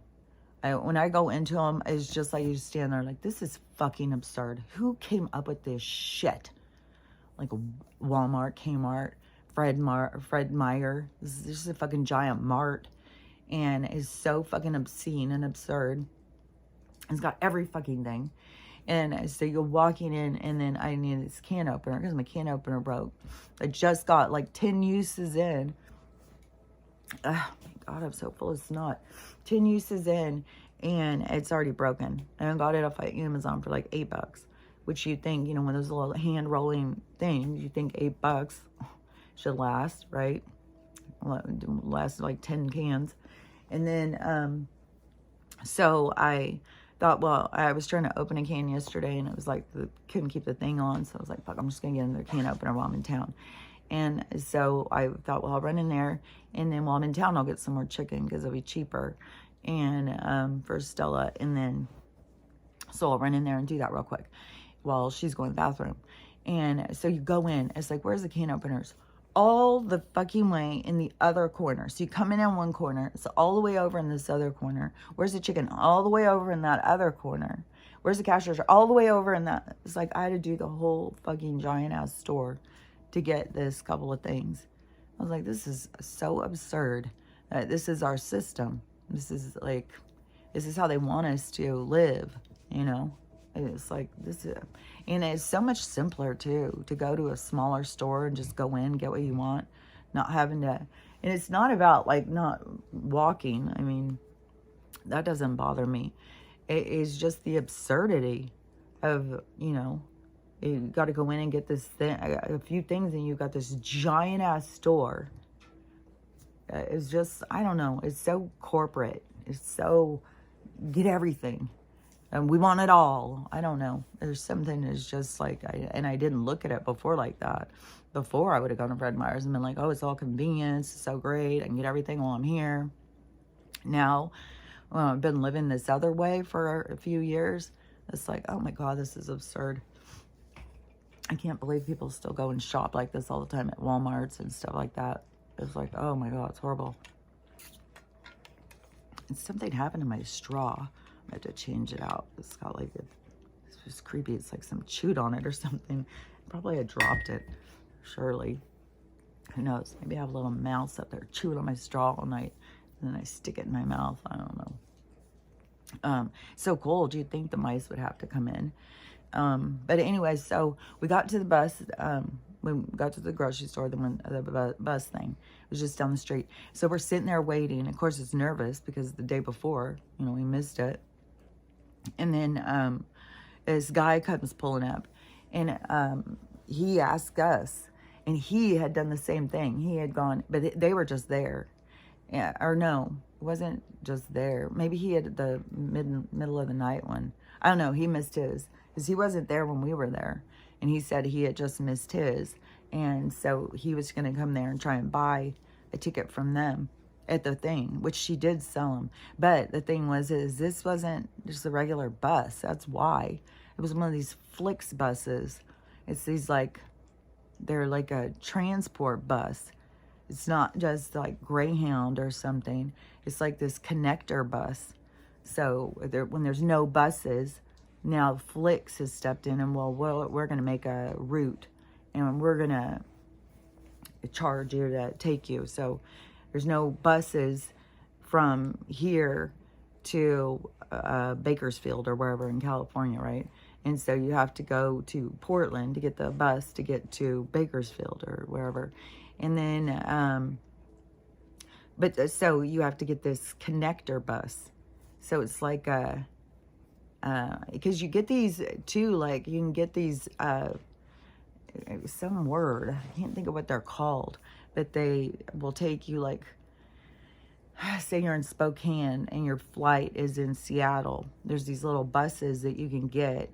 When I go into them, it's just like you stand there like, this is fucking absurd. Who came up with this shit? Like Walmart, Kmart, Fred Meyer. This is just a fucking giant mart. And it's so fucking obscene and absurd. It's got every fucking thing. And so you're walking in, and then I need this can opener because my can opener broke. I just got like 10 uses in. Oh my God, I'm so full of snot. 10 uses in, and it's already broken. And I got it off of Amazon for like $8, which you think, one of those little hand rolling things, you think $8 should last, right? Last like 10 cans. And then, so I thought, well, I was trying to open a can yesterday, and it was like, couldn't keep the thing on. So I was like, fuck, I'm just going to get another can opener while I'm in town. And so I thought, well, I'll run in there, and then while I'm in town, I'll get some more chicken because it'll be cheaper, and for Stella. And then, so I'll run in there and do that real quick while she's going to the bathroom. And so you go in, it's like, where's the can openers? All the fucking way in the other corner. So you come in one corner, it's all the way over in this other corner. Where's the chicken? All the way over in that other corner. Where's the cash register? All the way over in that. It's like I had to do the whole fucking giant ass store to get this couple of things. I was like, this is so absurd. This is our system. This is how they want us to live, It's like, this is, and it's so much simpler too, to go to a smaller store and just go in, get what you want, not having to, and it's not about like not walking. I mean, that doesn't bother me. It is just the absurdity of, you got to go in and get this thing, a few things, and you got this giant ass store. It's just, I don't know. It's so corporate. It's so, get everything. And we want it all. I don't know. There's something that's just like, I didn't look at it before like that. Before I would have gone to Fred Meyer's and been like, oh, it's all convenience. It's so great. I can get everything while I'm here. Now, I've been living this other way for a few years. It's like, oh my God, this is absurd. I can't believe people still go and shop like this all the time at Walmarts and stuff like that. It's like, oh my God, it's horrible. And something happened to my straw. I had to change it out. It's got like, it's just creepy. It's like some chewed on it or something. Probably I dropped it, surely. Who knows? Maybe I have a little mouse up there chewing on my straw all night, and then I stick it in my mouth. I don't know. So cold. You'd think the mice would have to come in. But anyway, so we got to the bus, we got to the grocery store, the bus thing, it was just down the street. So we're sitting there waiting. Of course, it's nervous because the day before, we missed it. And then, this guy comes pulling up, and, he asked us, and he had done the same thing. He had gone, but they were just there. Yeah, or no, it wasn't just there. Maybe he had the middle of the night one. I don't know. He missed his. Because he wasn't there when we were there. And he said he had just missed his. And so he was going to come there and try and buy a ticket from them at the thing, which she did sell him. But the thing was, is this wasn't just a regular bus. That's why. It was one of these Flix buses. It's these they're like a transport bus. It's not just like Greyhound or something. It's like this connector bus. So when there's no buses, now Flix has stepped in and, we're going to make a route, and we're going to charge you to take you. So there's no buses from here to Bakersfield or wherever in California, right? And so you have to go to Portland to get the bus to get to Bakersfield or wherever. And then, so you have to get this connector bus. So it's like because you get these too, like you can get these, some word, I can't think of what they're called, but they will take you, like, say you're in Spokane and your flight is in Seattle. There's these little buses that you can get,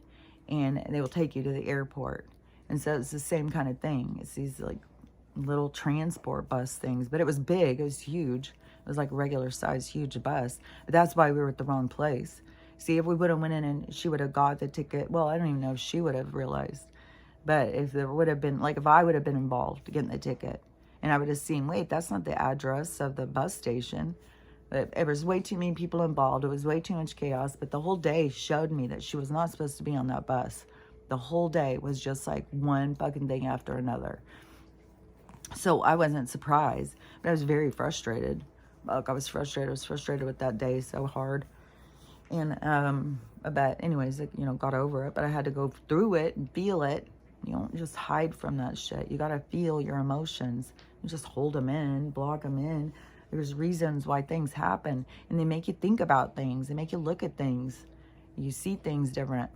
and they will take you to the airport. And so it's the same kind of thing. It's these like little transport bus things, but it was big. It was huge. It was like a regular size, huge bus. But that's why we were at the wrong place. See, if we would have went in and she would have got the ticket, well, I don't even know if she would have realized. But if there would have been, like if I would have been involved getting the ticket, and I would have seen, wait, that's not the address of the bus station. But it was way too many people involved. It was way too much chaos. But the whole day showed me that she was not supposed to be on that bus. The whole day was just like one fucking thing after another. So I wasn't surprised, but I was very frustrated. Look, I was frustrated. I was frustrated with that day so hard. And, but anyways, you know, got over it. But I had to go through it and feel it. You don't just hide from that shit. You got to feel your emotions. You just hold them in, block them in. There's reasons why things happen, and they make you think about things. They make you look at things. You see things different.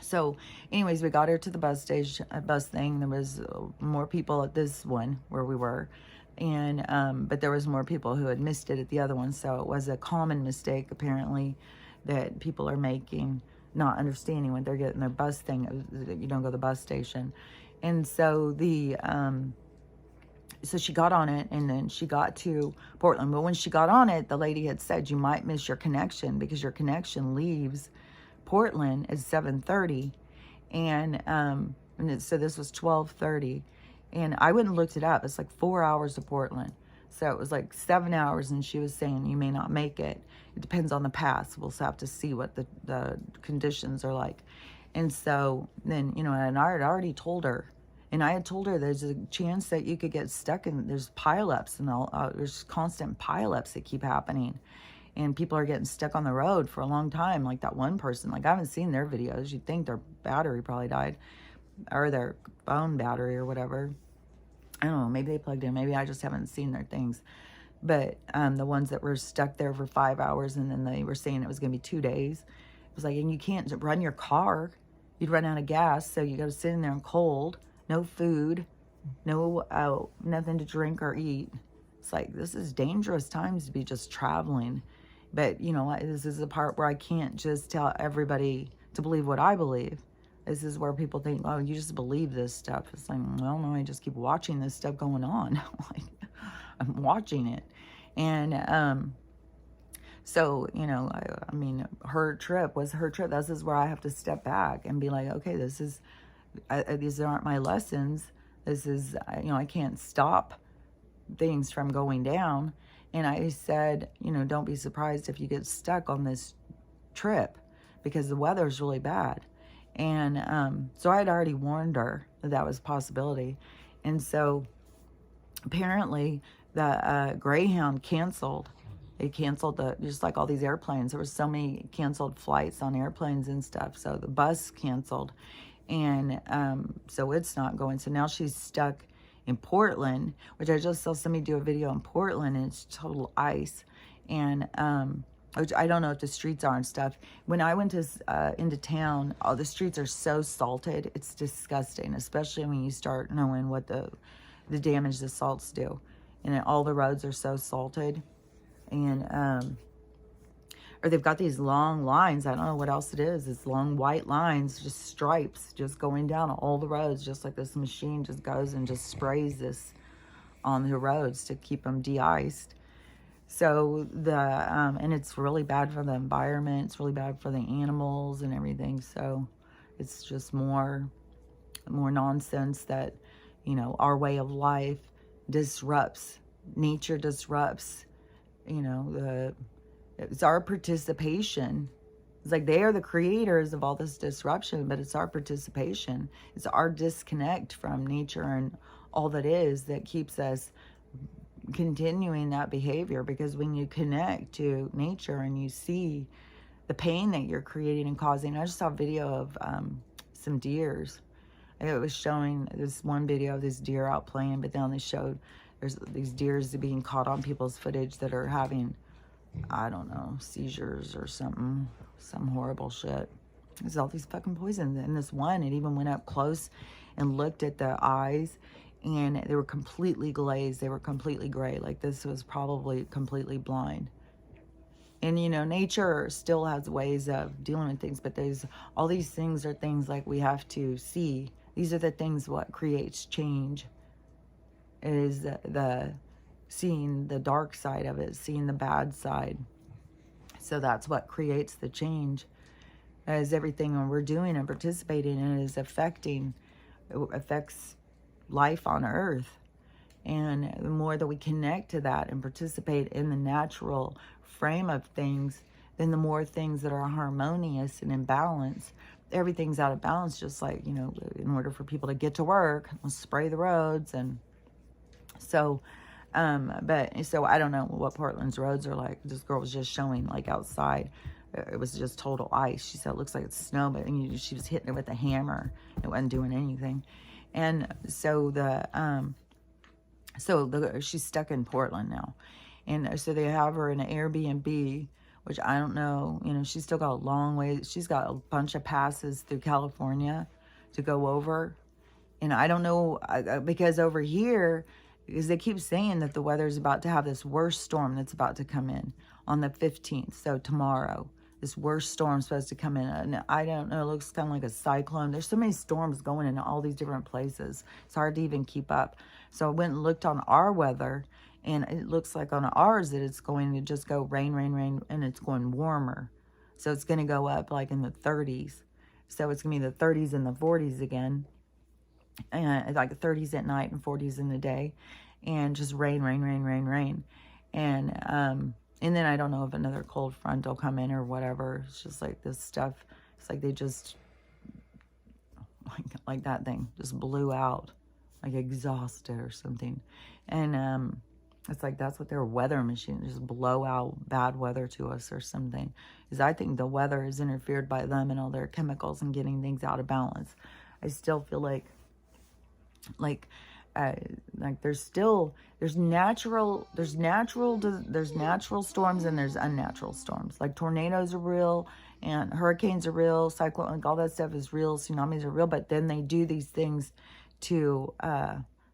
So anyways, we got her to the bus station, bus thing. There was more people at this one where we were. And, but there was more people who had missed it at the other one. So it was a common mistake, apparently, that people are making, not understanding when they're getting their bus thing, that you don't go to the bus station. And so so she got on it, and then she got to Portland. But when she got on it, the lady had said, you might miss your connection because your connection leaves Portland at 7:30. So this was 12:30. And I went and looked it up. It's like 4 hours to Portland. So it was like 7 hours, and she was saying you may not make it. It depends on the pass. We'll have to see what the conditions are like. And so then, you know, and I had already told her. And I had told her there's a chance that you could get stuck in, there's pileups, and there's constant pileups that keep happening. And people are getting stuck on the road for a long time. Like that one person, like I haven't seen their videos. You'd think their battery probably died, or their phone battery or whatever. I don't know, maybe they plugged in. Maybe I just haven't seen their things. But the ones that were stuck there for 5 hours, and then they were saying it was going to be 2 days. It was like, and you can't run your car. You'd run out of gas, so you got to sit in there in cold. No food, no nothing to drink or eat. It's like, this is dangerous times to be just traveling. But, you know, this is the part where I can't just tell everybody to believe what I believe. This is where people think, oh, you just believe this stuff. It's like, well, no, I just keep watching this stuff going on. Like, I'm watching it. And so, you know, I mean, her trip was her trip. This is where I have to step back and be like, okay, these aren't my lessons. This is, you know, I can't stop things from going down. And I said, you know, don't be surprised if you get stuck on this trip because the weather's really bad. And so I had already warned her that was a possibility. And so apparently the Greyhound canceled. They canceled just like all these airplanes. There were so many canceled flights on airplanes and stuff. So the bus canceled. And so it's not going. So now she's stuck in Portland, which I just saw somebody do a video in Portland, and it's total ice. And which I don't know if the streets are and stuff. When I went into town, all the streets are so salted. It's disgusting, especially when you start knowing what the damage the salts do. And all the roads are so salted. And or they've got these long lines. I don't know what else it is. It's long white lines, just stripes, just going down all the roads, just like this machine just goes and just sprays this on the roads to keep them de-iced. So and it's really bad for the environment. It's really bad for the animals and everything. So it's just more nonsense that, you know, our way of life disrupts, nature disrupts, you know, it's our participation. It's like they are the creators of all this disruption, but it's our participation. It's our disconnect from nature and all that is that keeps us continuing that behavior, because when you connect to nature and you see the pain that you're creating and causing. I just saw a video of some deers. It was showing this one video of this deer out playing, but then they showed there's these deers being caught on people's footage that are having, I don't know, seizures or something, some horrible shit. There's all these fucking poisons. And this one, it even went up close and looked at the eyes, and they were completely glazed. They were completely gray. Like this was probably completely blind. And, you know, nature still has ways of dealing with things, but there's all these things are things like we have to see. These are the things what creates change. It is the seeing the dark side of it, seeing the bad side. So that's what creates the change. As everything we're doing and participating in is affects life on Earth. And the more that we connect to that and participate in the natural frame of things, then the more things that are harmonious and in balance. Everything's out of balance, just like, you know, in order for people to get to work, let's spray the roads. And so, so I don't know what Portland's roads are like. This girl was just showing, like, outside. It was just total ice. She said it looks like it's snow, but she was hitting it with a hammer. It wasn't doing anything. And so she's stuck in Portland now. And so they have her in an Airbnb, which I don't know, you know, she's still got a long way. She's got a bunch of passes through California to go over. And I don't know, because over here, because they keep saying that the weather is about to have this worst storm that's about to come in on the 15th. So tomorrow, this worst storm is supposed to come in. And I don't know, it looks kind of like a cyclone. There's so many storms going in all these different places. It's hard to even keep up. So I went and looked on our weather, and it looks like on ours that it's going to just go rain, rain, rain, and it's going warmer. So it's going to go up like in the 30s. So it's going to be the 30s and the 40s again. And like the 30s at night and 40s in the day. And just rain, rain, rain, rain, rain. And then I don't know if another cold front will come in or whatever. It's just like this stuff. It's like they just, like that thing just blew out. Like exhausted or something. And it's like that's what their weather machine just blow out bad weather to us or something. Because I think the weather is interfered by them and all their chemicals and getting things out of balance. I still feel like there's natural storms and there's unnatural storms. Like tornadoes are real and hurricanes are real, cyclone, like all that stuff is real, tsunamis are real, but then they do these things to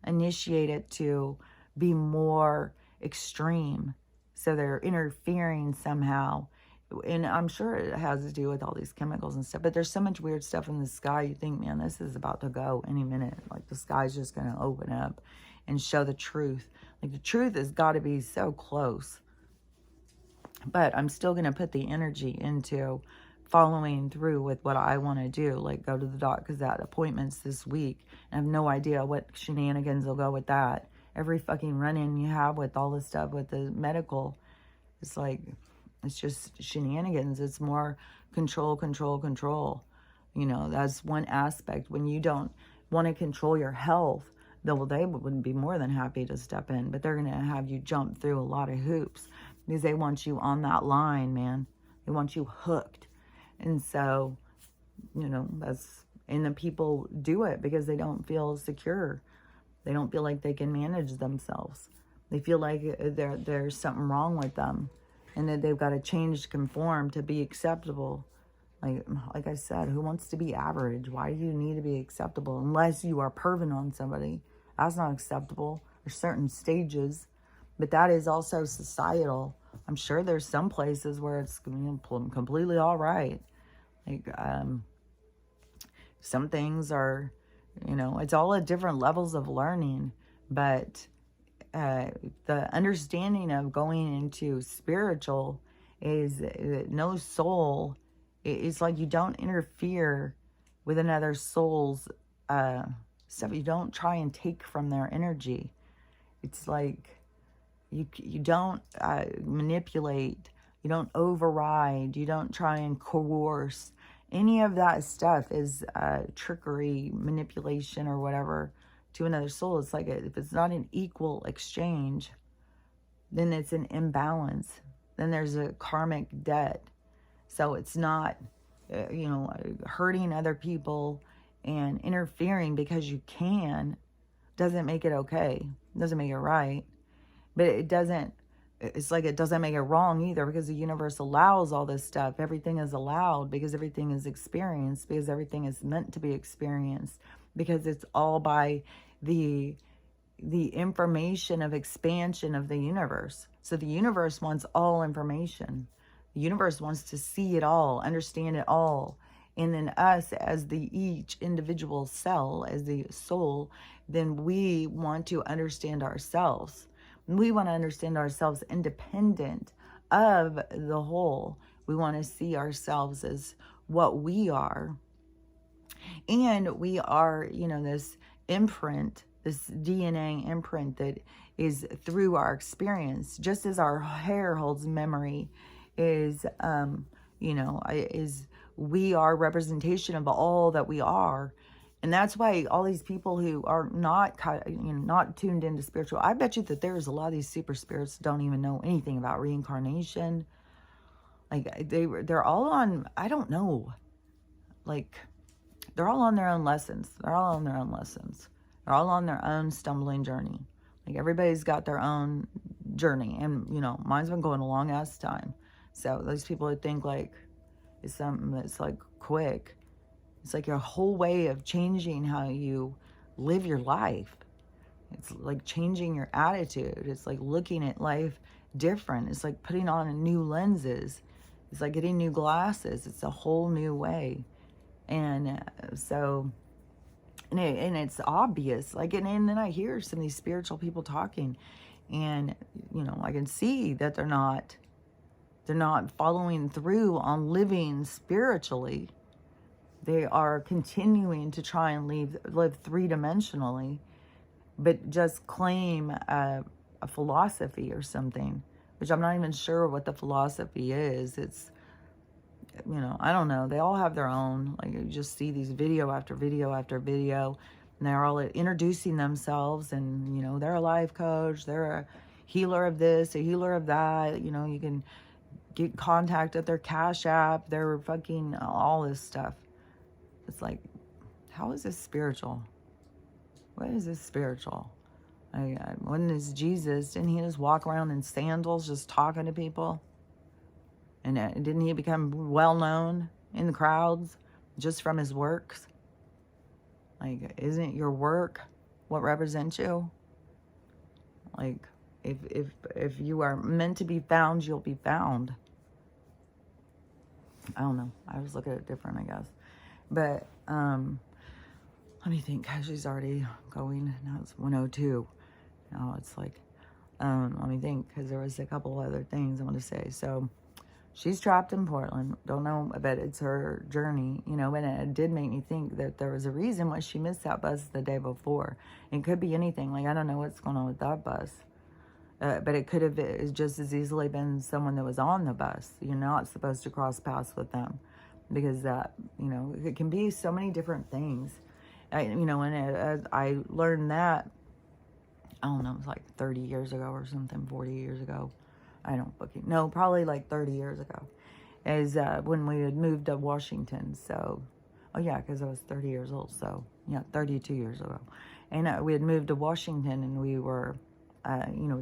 initiate it to be more extreme. So they're interfering somehow. And I'm sure it has to do with all these chemicals and stuff. But there's so much weird stuff in the sky. You think, man, this is about to go any minute. Like the sky's just going to open up and show the truth. Like the truth has got to be so close. But I'm still going to put the energy into following through with what I want to do. Like go to the doc, because that appointment's this week. I have no idea what shenanigans will go with that. Every fucking run-in you have with all this stuff with the medical, it's like, it's just shenanigans. It's more control, control, control. You know, that's one aspect. When you don't want to control your health, they would be more than happy to step in. But they're going to have you jump through a lot of hoops because they want you on that line, man. They want you hooked. And so, you know, and the people do it because they don't feel secure. They don't feel like they can manage themselves. They feel like there's something wrong with them. And that they've got to change to conform to be acceptable. Like I said, who wants to be average? Why do you need to be acceptable? Unless you are perving on somebody. That's not acceptable. There's certain stages. But that is also societal. I'm sure there's some places where it's completely all right. Like, some things are, you know, it's all at different levels of learning. But the understanding of going into spiritual is no soul. It's like you don't interfere with another soul's stuff. You don't try and take from their energy. It's like you don't manipulate. You don't override. You don't try and coerce. Any of that stuff is trickery, manipulation, or whatever to another soul. It's like if it's not an equal exchange, then it's an imbalance. Then there's a karmic debt. So it's not, hurting other people and interfering because you can doesn't make it okay. Doesn't make it right. But it's like it doesn't make it wrong either, because the universe allows all this stuff. Everything is allowed because everything is experienced, because everything is meant to be experienced, because it's all by the information of expansion of the universe. So the universe wants all information. The universe wants to see it all, understand it all. And then us as each individual cell, as the soul, then we want to understand ourselves. We want to understand ourselves independent of the whole. We want to see ourselves as what we are. And we are, this imprint, this DNA imprint that is through our experience. Just as our hair holds memory, is we are representation of all that we are. And that's why all these people who are not tuned into spiritual, I bet you that there's a lot of these super spirits don't even know anything about reincarnation. Like they're all on, I don't know, like they're all on their own lessons. They're all on their own lessons. They're all on their own stumbling journey. Like everybody's got their own journey, and mine's been going a long ass time. So those people who think like it's something that's like quick, it's like your whole way of changing how you live your life. It's like changing your attitude. It's like looking at life different. It's like putting on new lenses. It's like getting new glasses. It's a whole new way. And so, and it's obvious. Like, and then I hear some of these spiritual people talking, and I can see that they're not following through on living spiritually. They are continuing to try and live three-dimensionally, but just claim a philosophy or something, which I'm not even sure what the philosophy is. It's, I don't know. They all have their own. Like, you just see these video after video after video, and they're all introducing themselves, and, they're a life coach, they're a healer of this, a healer of that. You can get contact at their Cash App, their fucking all this stuff. It's like, how is this spiritual? What is this spiritual? When is Jesus, didn't he just walk around in sandals just talking to people? And didn't he become well known in the crowds just from his works? Like, isn't your work what represents you? Like, if you are meant to be found, you'll be found. I don't know. I was looking at it different, I guess. But let me think. She's already going. Now it's 1:02. Now it's like, let me think, because there was a couple other things I want to say. So she's trapped in Portland. Don't know, but it's her journey, and it did make me think that there was a reason why she missed that bus the day before. It could be anything. Like, I don't know what's going on with that bus. But it could have just as easily been someone that was on the bus. You're not supposed to cross paths with them, because it can be so many different things. And I learned that, I don't know, it was like 30 years ago or something, 40 years ago. I don't fucking know, probably like 30 years ago, is when we had moved to Washington. So, oh yeah, because I was 30 years old. So yeah, 32 years ago. And we had moved to Washington, and we were,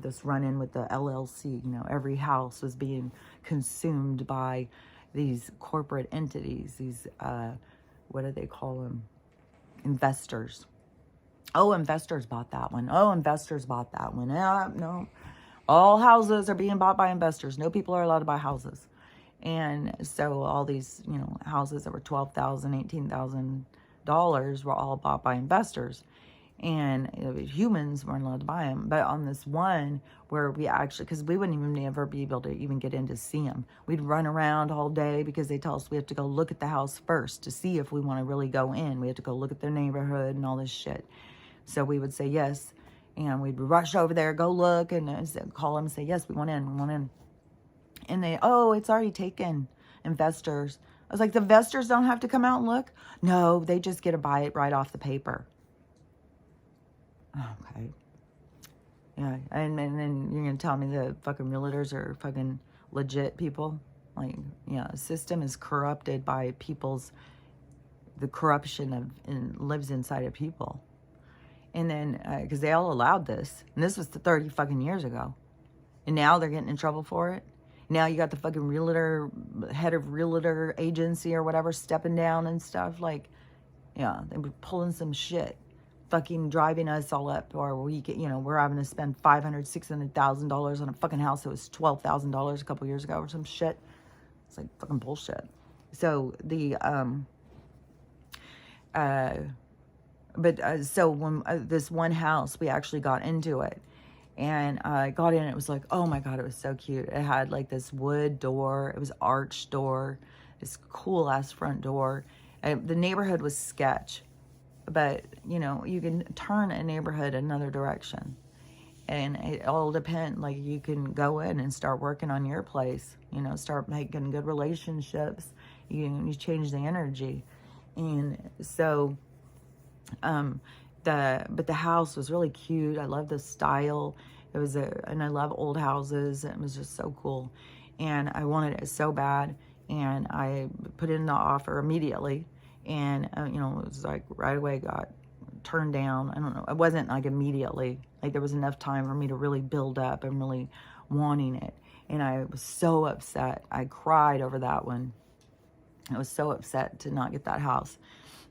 this run-in with the LLC. Every house was being consumed by these corporate entities, these, what do they call them? Investors. Oh, investors bought that one. Oh, investors bought that one. No. All houses are being bought by investors. No people are allowed to buy houses. And so all these, houses that were $12,000, $18,000 were all bought by investors. And humans weren't allowed to buy them. But on this one where we actually, because we wouldn't even ever be able to even get in to see them. We'd run around all day, because they tell us we have to go look at the house first to see if we want to really go in. We have to go look at their neighborhood and all this shit. So we would say yes. And we'd rush over there, go look, and call them and say, yes, we want in. And they, oh, it's already taken. Investors. I was like, the investors don't have to come out and look? No, they just get to buy it right off the paper. Okay. Yeah, and then you're gonna tell me the fucking realtors are fucking legit people? Like, yeah, the system is corrupted by the corruption and lives inside of people. And then, because they all allowed this, and this was 30 fucking years ago, and now they're getting in trouble for it. Now you got the fucking head of realtor agency or whatever, stepping down and stuff. Like, yeah, they were pulling some shit, fucking driving us all up, or we're having to spend $500,000-$600,000 on a fucking house that was $12,000 a couple years ago or some shit. It's like fucking bullshit. So so when this one house, we actually got into it, and I got in, it was like, oh my God, it was so cute. It had like this wood door, it was arched door, this cool ass front door. And the neighborhood was sketch, but you can turn a neighborhood another direction. And it all depends, like you can go in and start working on your place, start making good relationships. You change the energy. And so, but the house was really cute. I love the style. And I love old houses. It was just so cool. And I wanted it so bad. And I put in the offer immediately. And, it was like right away got turned down. I don't know. It wasn't like immediately. Like there was enough time for me to really build up and really wanting it. And I was so upset. I cried over that one. I was so upset to not get that house.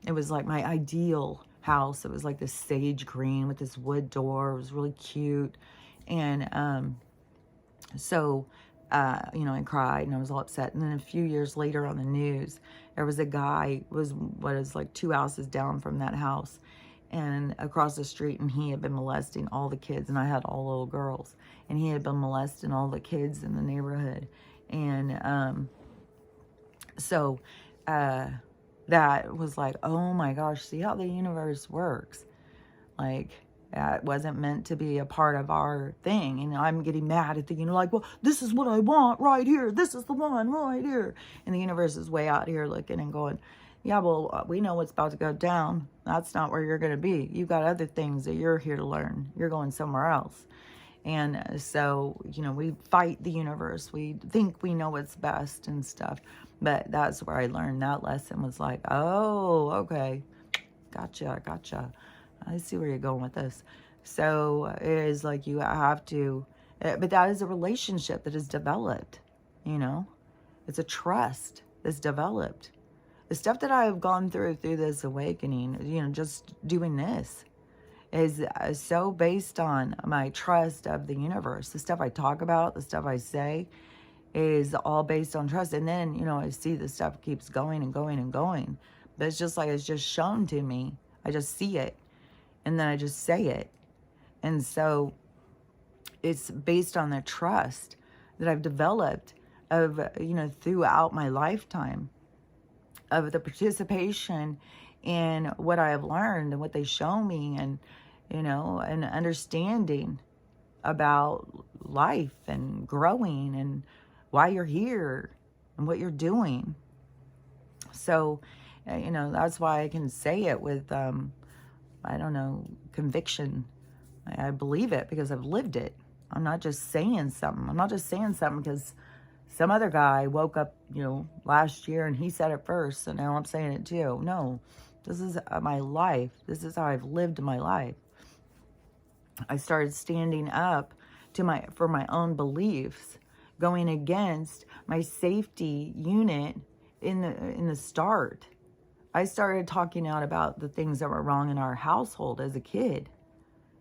It was like my ideal house. It was like this sage green with this wood door. It was really cute. And so I cried and I was all upset. And then a few years later on the news, there was a guy, was like 2 houses down from that house and across the street, and he had been molesting all the kids, and I had all little girls, and he had been molesting all the kids in the neighborhood. And so that was like, oh my gosh, see how the universe works. Like, that wasn't meant to be a part of our thing. And I'm getting mad at like, well, this is what I want right here. This is the one right here. And the universe is way out here looking and going, yeah, well, we know what's about to go down. That's not where you're going to be. You've got other things that you're here to learn. You're going somewhere else. And so, we fight the universe. We think we know what's best and stuff. But that's where I learned that lesson, was like, oh, okay. Gotcha. I see where you're going with this. So it is like you have to, but that is a relationship that is developed, It's a trust that's developed. The stuff that I have gone through this awakening, just doing this, is so based on my trust of the universe. The stuff I talk about, the stuff I say, is all based on trust. And then, I see the stuff keeps going and going and going. But it's just like it's just shown to me. I just see it. And then I just say it. And so it's based on the trust that I've developed of, throughout my lifetime, of the participation in what I have learned and what they show me, and, and understanding about life and growing and why you're here and what you're doing. So, that's why I can say it with, conviction. I believe it because I've lived it. I'm not just saying something. I'm not just saying something because some other guy woke up, last year and he said it first, so now I'm saying it too. No, this is my life. This is how I've lived my life. I started standing up for my own beliefs, going against my safety unit in the start. I started talking out about the things that were wrong in our household as a kid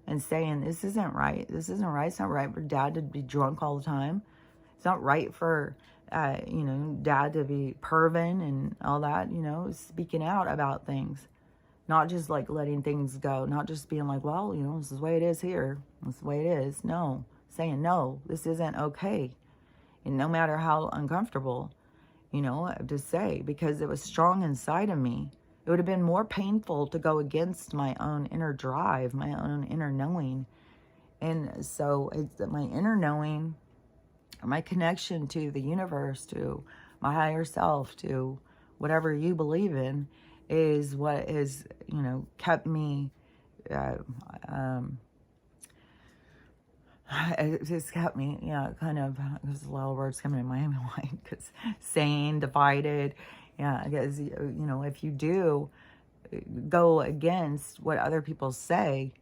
and saying, this isn't right. This isn't right. It's not right for dad to be drunk all the time. It's not right for, dad to be perving and all that, speaking out about things. Not just like letting things go. Not just being like, well, this is the way it is here. This is the way it is. No. Saying, no, this isn't okay. And no matter how uncomfortable, to say, because it was strong inside of me. It would have been more painful to go against my own inner drive, my own inner knowing. And so it's my inner knowing, my connection to the universe, to my higher self, to whatever you believe in, is what has, kept me it just got me, kind of, there's a lot of words coming in my mind, because sane, divided, because, if you do go against what other people say,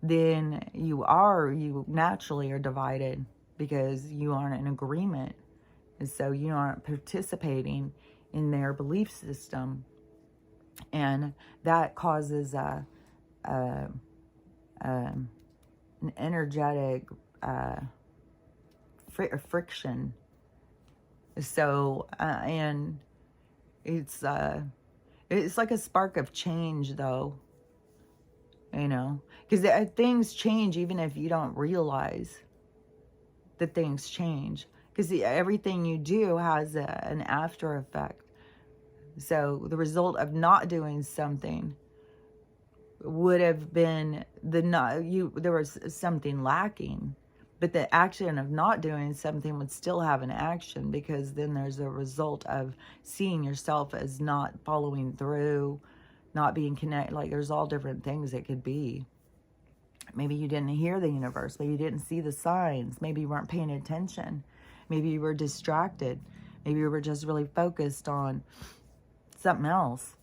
then you naturally are divided, because you aren't in agreement, and so you aren't participating in their belief system, and that causes an energetic friction. So and it's like a spark of change, though, because things change even if you don't realize that things change, because everything you do has an after effect. So the result of not doing something would have been there was something lacking, but the action of not doing something would still have an action, because then there's a result of seeing yourself as not following through, not being connected. Like, there's all different things it could be. Maybe you didn't hear the universe, maybe you didn't see the signs, maybe you weren't paying attention, maybe you were distracted, maybe you were just really focused on something else.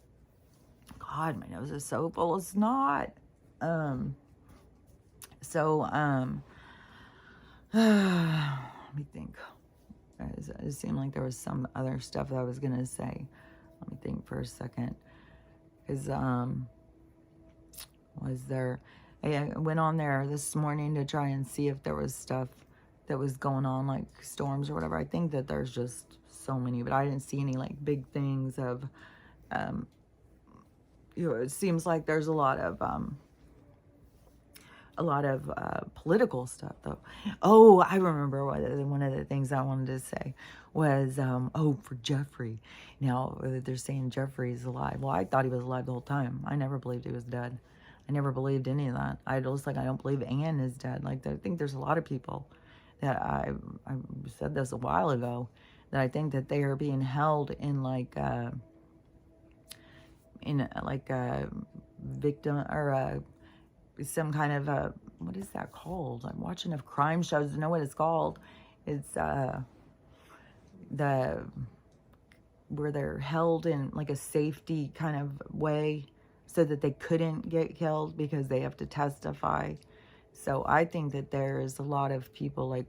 God, my nose is so full of snot. Let me think. It seemed like there was some other stuff that I was gonna say. Let me think for a second. Because was there? I went on there this morning to try and see if there was stuff that was going on, like storms or whatever. I think that there's just so many, but I didn't see any like big things of. It seems like there's a lot of political stuff, though. Oh, I remember one of the things I wanted to say was, for Jeffrey. Now, they're saying Jeffrey's alive. Well, I thought he was alive the whole time. I never believed he was dead. I never believed any of that. I don't believe Anne is dead. Like, I think there's a lot of people that I said this a while ago, that I think that they are being held in a victim, or some kind of what is that called? I'm watching enough crime shows to know what it's called. It's where they're held in like a safety kind of way, so that they couldn't get killed because they have to testify. So I think that there's a lot of people like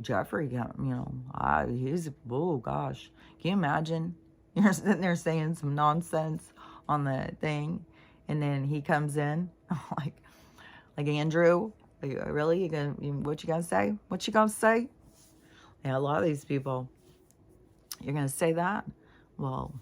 Jeffrey, he's, oh gosh, can you imagine? You're sitting there saying some nonsense on the thing, and then he comes in like Andrew, really? What you gonna say? What you gonna say? Yeah, a lot of these people, you're gonna say that? Well,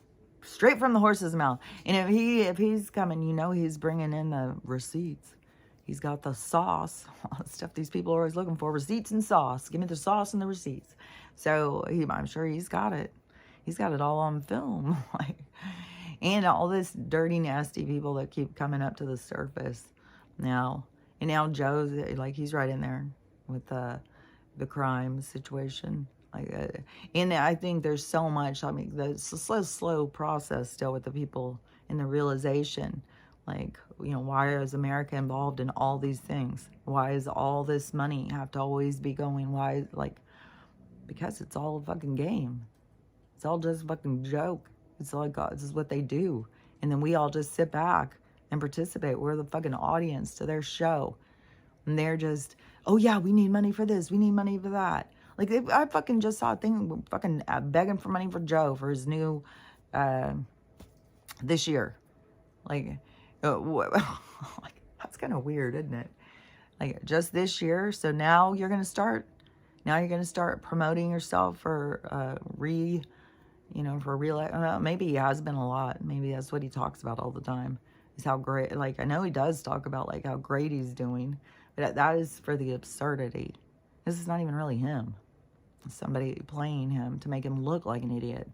straight from the horse's mouth. And if he's coming, he's bringing in the receipts. He's got the sauce, all the stuff these people are always looking for, receipts and sauce. Give me the sauce and the receipts. So I'm sure he's got it. He's got it all on film. And all this dirty, nasty people that keep coming up to the surface now. And now Joe's, he's right in there with the crime situation. And I think there's so much, it's a slow process still with the people in the realization. Why is America involved in all these things? Why is all this money have to always be going? Why, because it's all a fucking game. It's all just a fucking joke. It's like, God, this is what they do. And then we all just sit back and participate. We're the fucking audience to their show. And they're just, oh yeah, we need money for this. We need money for that. I fucking just saw a thing fucking begging for money for Joe for his new, this year. That's kind of weird, isn't it? Just this year. So now you're going to start promoting yourself for, maybe he has been a lot. Maybe that's what he talks about all the time, is how great, I know he does talk about, how great he's doing, but that is for the absurdity. This is not even really him. It's somebody playing him to make him look like an idiot,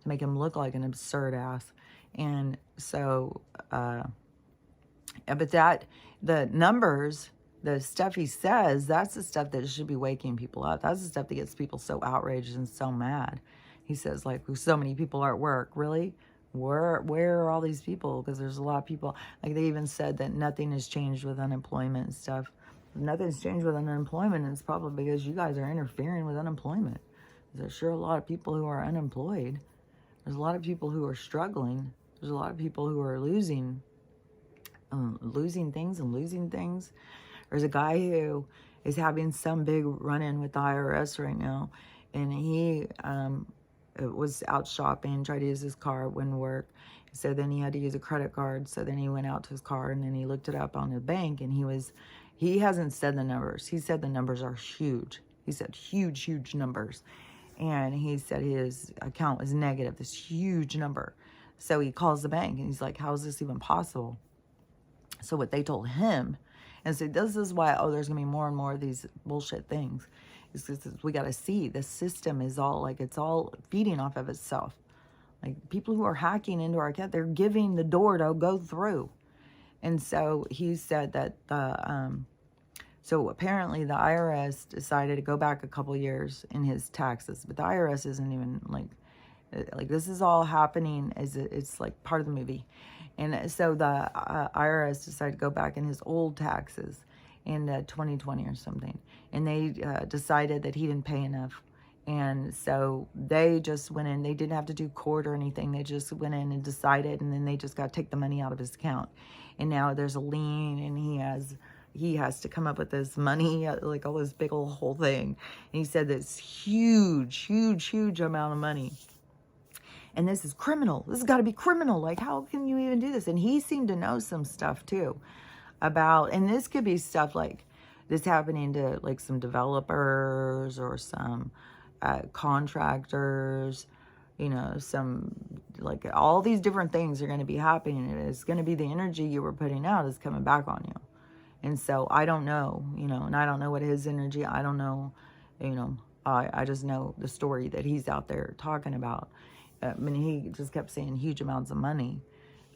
to make him look like an absurd ass. And so, but the numbers, the stuff he says, that's the stuff that should be waking people up. That's the stuff that gets people so outraged and so mad. He says, so many people are at work. Really? Where are all these people? Because there's a lot of people. They even said that nothing has changed with unemployment and stuff. nothing's changed with unemployment. It's probably because you guys are interfering with unemployment. There's sure a lot of people who are unemployed. There's a lot of people who are struggling. There's a lot of people who are losing things and losing things. There's a guy who is having some big run-in with the IRS right now, and he was out shopping, tried to use his car, it wouldn't work. So then he had to use a credit card. So then he went out to his car, and then he looked it up on the bank, and he hasn't said the numbers. He said the numbers are huge. He said huge, huge numbers. And he said his account was negative, this huge number. So he calls the bank, and he's like, how is this even possible? So what they told him, and so this is why, there's going to be more and more of these bullshit things. Is we got to see the system is all like, it's all feeding off of itself. Like people who are hacking into our account, they're giving the door to go through. And so he said that so apparently the IRS decided to go back a couple years in his taxes, but the IRS isn't even like this is all happening as it's like part of the movie. And so the IRS decided to go back in his old taxes in 2020 or something. And they decided that he didn't pay enough. And so they just went in. They didn't have to do court or anything. They just went in and decided, and then they just got to take the money out of his account. And now there's a lien, and he has to come up with this money, like all this big old whole thing. And he said this huge, huge, huge amount of money. And this is criminal. This has got to be criminal. Like, how can you even do this? And he seemed to know some stuff too about, and this could be stuff like this happening to like some developers or some contractors, you know, some, like all these different things are going to be happening. And it's going to be the energy you were putting out is coming back on you. And so I don't know, you know, and I don't know what his energy, I don't know, you know, I just know the story that he's out there talking about. I mean, he just kept saying huge amounts of money.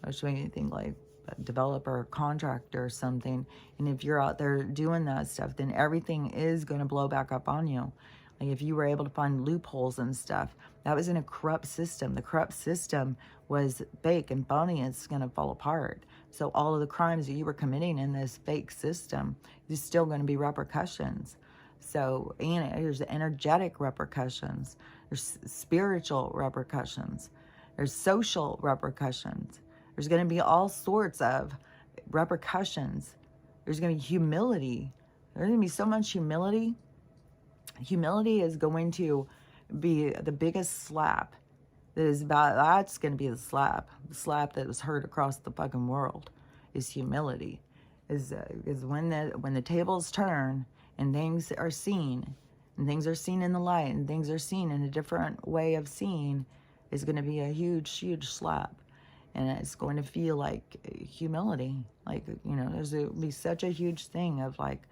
I was showing anything like a developer or contractor or something. And if you're out there doing that stuff, then everything is going to blow back up on you. Like if you were able to find loopholes and stuff, that was in a corrupt system. The corrupt system was fake and phony, and it's going to fall apart. So all of the crimes that you were committing in this fake system, there's still going to be repercussions. So, and there's energetic repercussions. There's spiritual repercussions. There's social repercussions. There's going to be all sorts of repercussions. There's going to be humility. There's going to be so much humility. Humility is going to be the biggest slap. That's going to be the slap that was heard across the fucking world. Is humility. Is when the tables turn and things are seen. And things are seen in the light, and things are seen in a different way of seeing, is going to be a huge, huge slap. And it's going to feel like humility. Like, you know, there's going to be such a huge thing of like,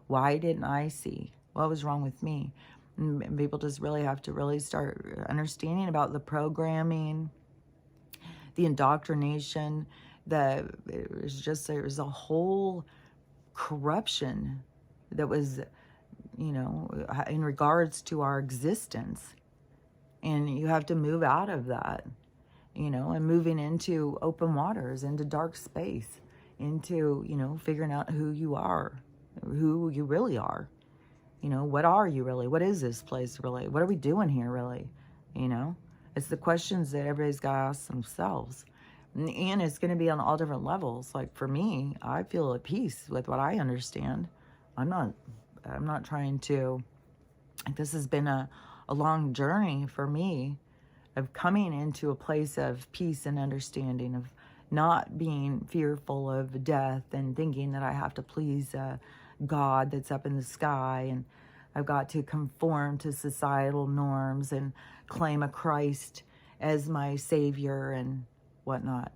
why didn't I see? What was wrong with me? And people just really have to really start understanding about the programming, the indoctrination, there was a whole corruption that was, you know, in regards to our existence. And you have to move out of that, you know, and moving into open waters, into dark space, into, you know, figuring out who you are, who you really are. You know, what are you really? What is this place really? What are we doing here really? You know, it's the questions that everybody's got to ask themselves. And it's going to be on all different levels. Like for me, I feel at peace with what I understand. I'm not trying to, this has been a long journey for me of coming into a place of peace and understanding, of not being fearful of death and thinking that I have to please God that's up in the sky, and I've got to conform to societal norms and claim a Christ as my savior and whatnot,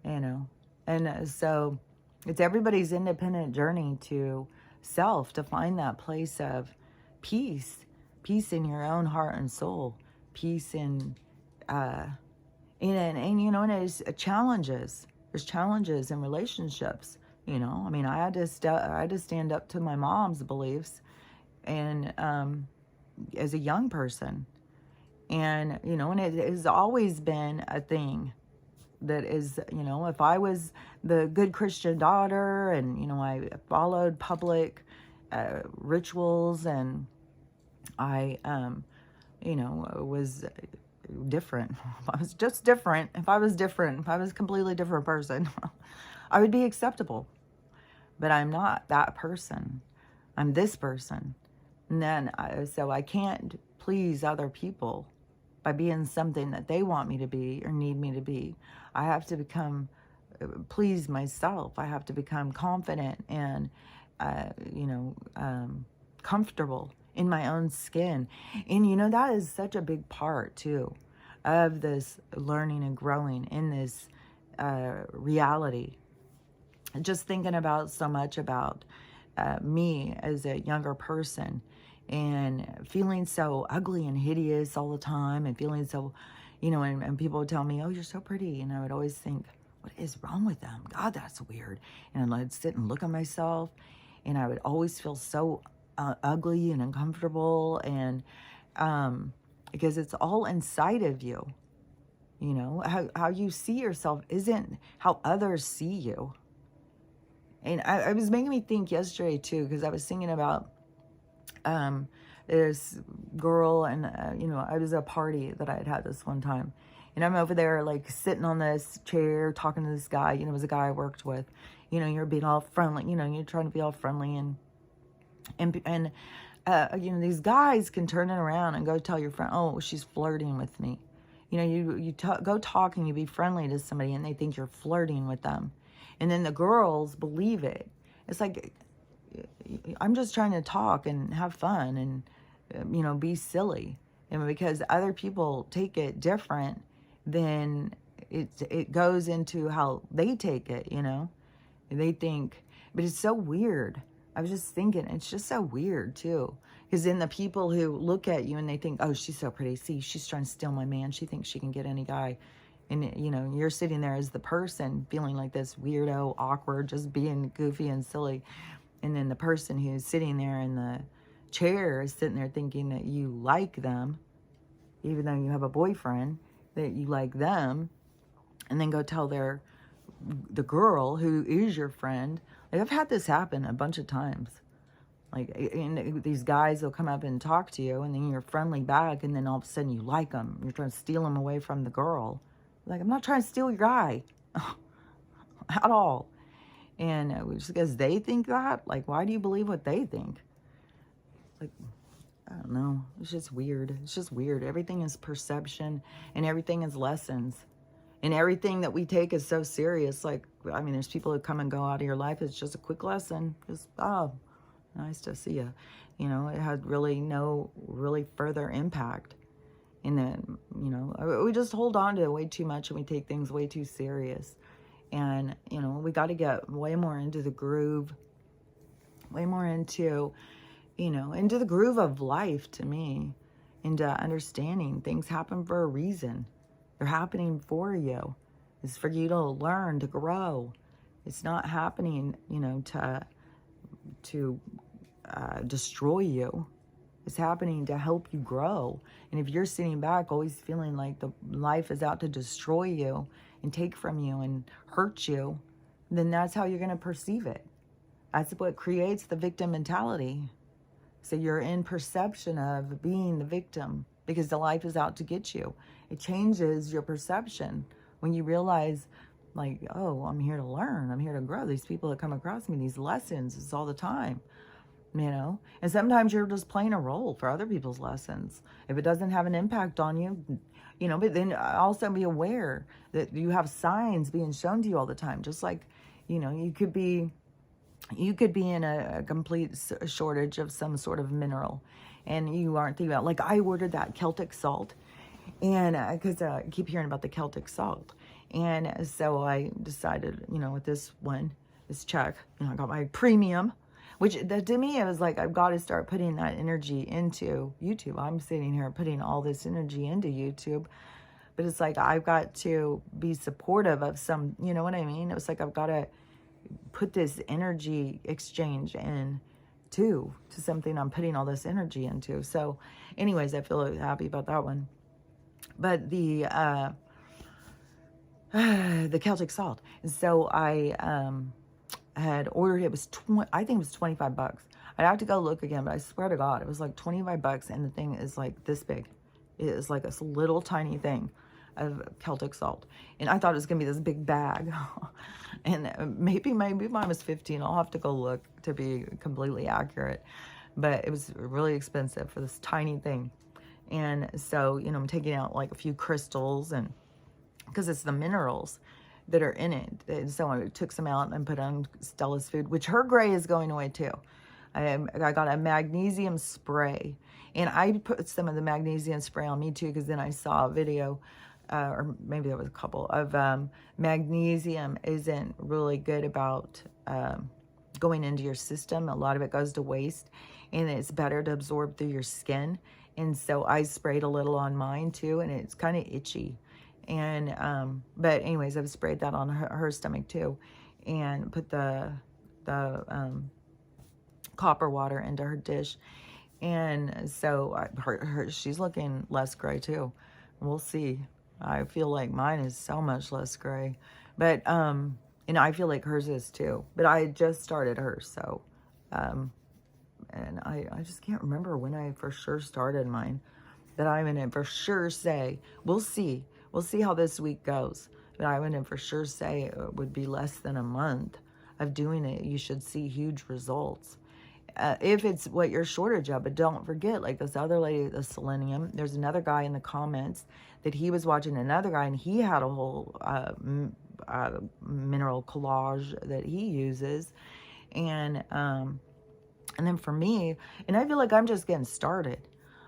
you know. And so it's everybody's independent journey to self, to find that place of peace in your own heart and soul, peace in and you know, and there's challenges. There's challenges in relationships. You know, I mean, I had to stand up to my mom's beliefs, and as a young person, and you know, and it has always been a thing that is, if I was the good Christian daughter and, I followed public rituals and I, was different. If I was just different, if I was a completely different person, I would be acceptable. But I'm not that person. I'm this person. And then, so I can't please other people by being something that they want me to be or need me to be. I have to please myself. I have to become confident and, comfortable in my own skin. And, that is such a big part, too, of this learning and growing in this reality. Just thinking about so much about me as a younger person and feeling so ugly and hideous all the time and feeling so, and people would tell me, oh, you're so pretty. And I would always think, what is wrong with them? God, that's weird. And I'd sit and look at myself and I would always feel so ugly and uncomfortable. And because it's all inside of you, how you see yourself isn't how others see you. And I was making me think yesterday, too, because I was thinking about this girl and, I was at a party that I had this one time. And I'm over there, like, sitting on this chair talking to this guy. It was a guy I worked with. You're being all friendly. You're trying to be all friendly. And these guys can turn it around and go tell your friend, oh, she's flirting with me. You go talk and you be friendly to somebody and they think you're flirting with them. And then the girls believe it. It's like, I'm just trying to talk and have fun and, be silly. And because other people take it different, then it goes into how they take it, And they think, but it's so weird. I was just thinking, it's just so weird, too. Because then the people who look at you and they think, oh, she's so pretty. See, she's trying to steal my man. She thinks she can get any guy. And, you're sitting there as the person feeling like this weirdo, awkward, just being goofy and silly. And then the person who's sitting there in the chair is sitting there thinking that you like them, even though you have a boyfriend, that you like them. And then go tell the girl who is your friend. Like, I've had this happen a bunch of times. Like, and these guys will come up and talk to you, and then you're friendly back, and then all of a sudden you like them. You're trying to steal them away from the girl. Like, I'm not trying to steal your guy at all. And just because they think that, like, why do you believe what they think? Like, I don't know. It's just weird. It's just weird. Everything is perception and everything is lessons. And everything that we take is so serious. Like, I mean, there's people who come and go out of your life. It's just a quick lesson. Just, oh, nice to see you. It had no further impact. And then, we just hold on to it way too much and we take things way too serious. And, we got to get way more into the groove, way more into, into the groove of life to me, into understanding things happen for a reason. They're happening for you. It's for you to learn, to grow. It's not happening, to destroy you. It's happening to help you grow. And if you're sitting back always feeling like the life is out to destroy you and take from you and hurt you, then that's how you're going to perceive it. That's what creates the victim mentality. So you're in perception of being the victim because the life is out to get you. It changes your perception when you realize, like, oh, I'm here to learn. I'm here to grow. These people that come across me, these lessons, it's all the time. And sometimes you're just playing a role for other people's lessons. If it doesn't have an impact on you, but then also be aware that you have signs being shown to you all the time. Just like, you could be in a complete shortage of some sort of mineral and you aren't thinking about, like, I ordered that Celtic salt and because I keep hearing about the Celtic salt. And so I decided, with this check, I got my premium. Which, to me, it was like, I've got to start putting that energy into YouTube. I'm sitting here putting all this energy into YouTube. But it's like, I've got to be supportive of some, you know what I mean? It was like, I've got to put this energy exchange in, too, to something I'm putting all this energy into. So, anyways, I feel happy about that one. But the Celtic salt. And so I had ordered, it was I think it was $25. I'd have to go look again, but I swear to God, it was like $25, and the thing is like this big. It is like this little tiny thing of Celtic salt. And I thought it was gonna be this big bag. And maybe mine was 15. I'll have to go look to be completely accurate. But it was really expensive for this tiny thing. And so, you know, I'm taking out like a few crystals, and because it's the minerals that are in it. And so I took some out and put on Stella's food, which her gray is going away too. I got a magnesium spray, and I put some of the magnesium spray on me too, because then I saw a video, or maybe there was a couple, of magnesium isn't really good about going into your system. A lot of it goes to waste, and it's better to absorb through your skin. And so I sprayed a little on mine too, and it's kind of itchy. And but anyways, I've sprayed that on her stomach too, and put the copper water into her dish. And so she's looking less gray too. We'll see. I feel like mine is so much less gray, but and I feel like hers is too. But I just started hers, so and I just can't remember when I for sure started mine, that I'm gonna for sure say, we'll see how this week goes, but I wouldn't for sure say it would be less than a month of doing it. You should see huge results. If it's what you're shortage of. But don't forget, like this other lady, the selenium, there's another guy in the comments that he was watching another guy, and he had a whole mineral collage that he uses. And then for me, and I feel like I'm just getting started.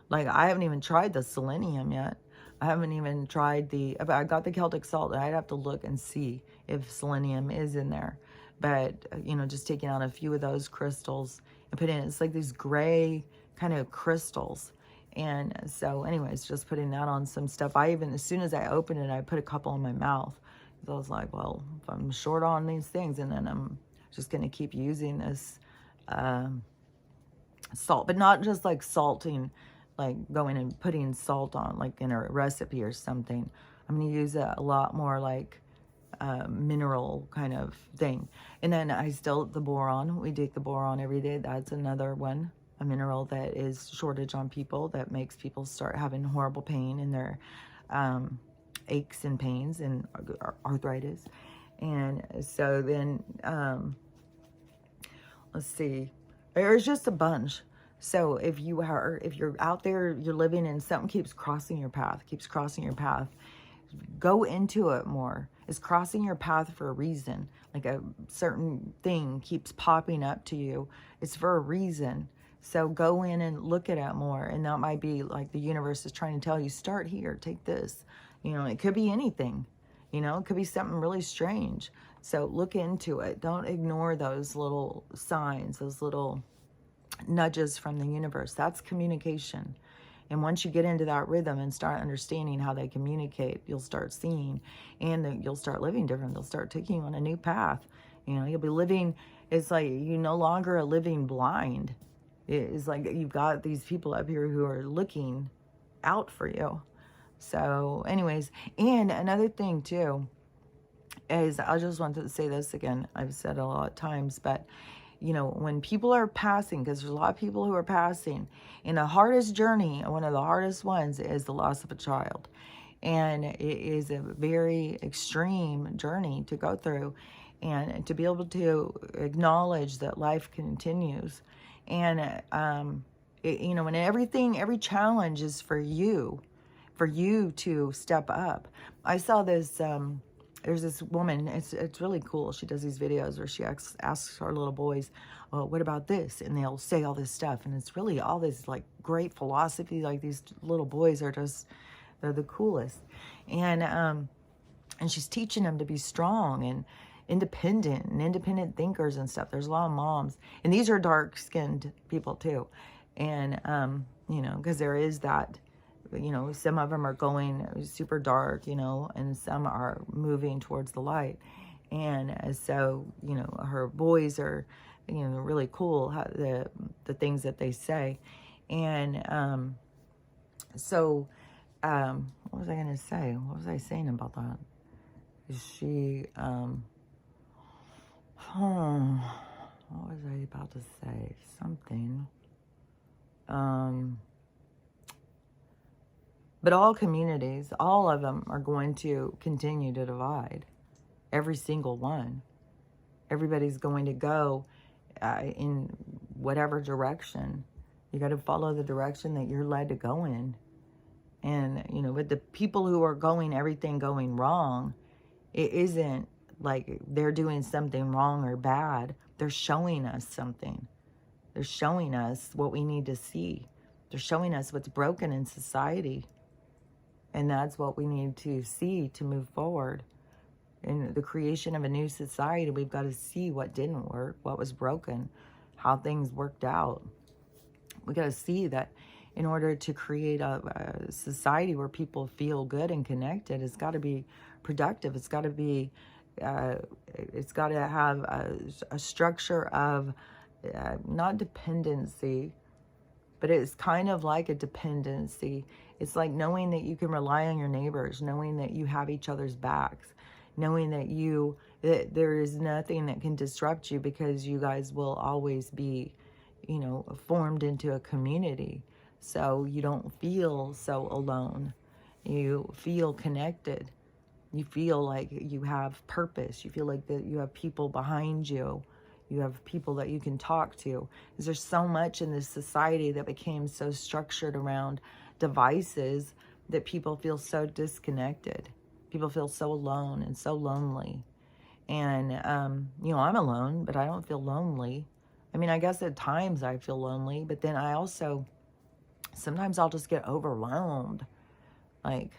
Like I haven't even tried the selenium yet. I haven't even tried I got the Celtic salt. I'd have to look and see if selenium is in there. But, you know, just taking out a few of those crystals and putting it's like these gray kind of crystals. And so anyways, just putting that on some stuff. As soon as I opened it, I put a couple in my mouth. So I was like, well, if I'm short on these things, and then I'm just going to keep using this salt, but not just like salting, like going and putting salt on like in a recipe or something. I'm going to use a lot more like mineral kind of thing. And then the boron, we take the boron every day. That's another one, a mineral that is shortage on people, that makes people start having horrible pain in their aches and pains and arthritis. And so then let's see, there's just a bunch. So if you're out there, you're living and something keeps crossing your path, go into it more. It's crossing your path for a reason. Like a certain thing keeps popping up to you, it's for a reason. So go in and look at it more. And that might be like the universe is trying to tell you, start here, take this. You know, it could be anything. You know, it could be something really strange. So look into it. Don't ignore those little signs, those little nudges from the universe. That's communication. And once you get into that rhythm and start understanding how they communicate, you'll start seeing, and you'll start living different. They'll start taking you on a new path. You know, you'll be living, it's like you no longer are living blind. It's like you've got these people up here who are looking out for you. So anyways, and another thing too is, I just wanted to say this again. I've said it a lot of times, but you know, when people are passing, because there's a lot of people who are passing, and the hardest journey, one of the hardest ones, is the loss of a child. And it is a very extreme journey to go through, and to be able to acknowledge that life continues. And, you know, and every challenge is for you to step up. I saw this, there's this woman, it's really cool. She does these videos where she asks our little boys, well, what about this? And they'll say all this stuff. And it's really all this like great philosophy. Like these little boys are just, they're the coolest. And she's teaching them to be strong and independent thinkers and stuff. There's a lot of moms. And these are dark-skinned people too. And, you know, because there is that, you know, some of them are going super dark, you know, and some are moving towards the light. And so, you know, her boys are, you know, really cool, how the things that they say. And so what was I going to say? What was I saying about that? she, what was I about to say? Something. But all communities, all of them are going to continue to divide. Every single one. Everybody's going to go in whatever direction. You got to follow the direction that you're led to go in. And, you know, with the people who are everything going wrong, it isn't like they're doing something wrong or bad. They're showing us something. They're showing us what we need to see. They're showing us what's broken in society. And that's what we need to see to move forward. In the creation of a new society, we've got to see what didn't work, what was broken, how things worked out. We got to see that in order to create a society where people feel good and connected, it's got to be productive. It's got to be, it's got to have a structure of not dependency, but it's kind of like a dependency. It's like knowing that you can rely on your neighbors, knowing that you have each other's backs, knowing that there is nothing that can disrupt you because you guys will always be, you know, formed into a community. So you don't feel so alone. You feel connected. You feel like you have purpose. You feel like that you have people behind you. You have people that you can talk to. Because there's so much in this society that became so structured around devices that people feel so disconnected. People feel so alone and so lonely. And, you know, I'm alone, but I don't feel lonely. I mean, I guess at times I feel lonely, but then I also, sometimes I'll just get overwhelmed. Like,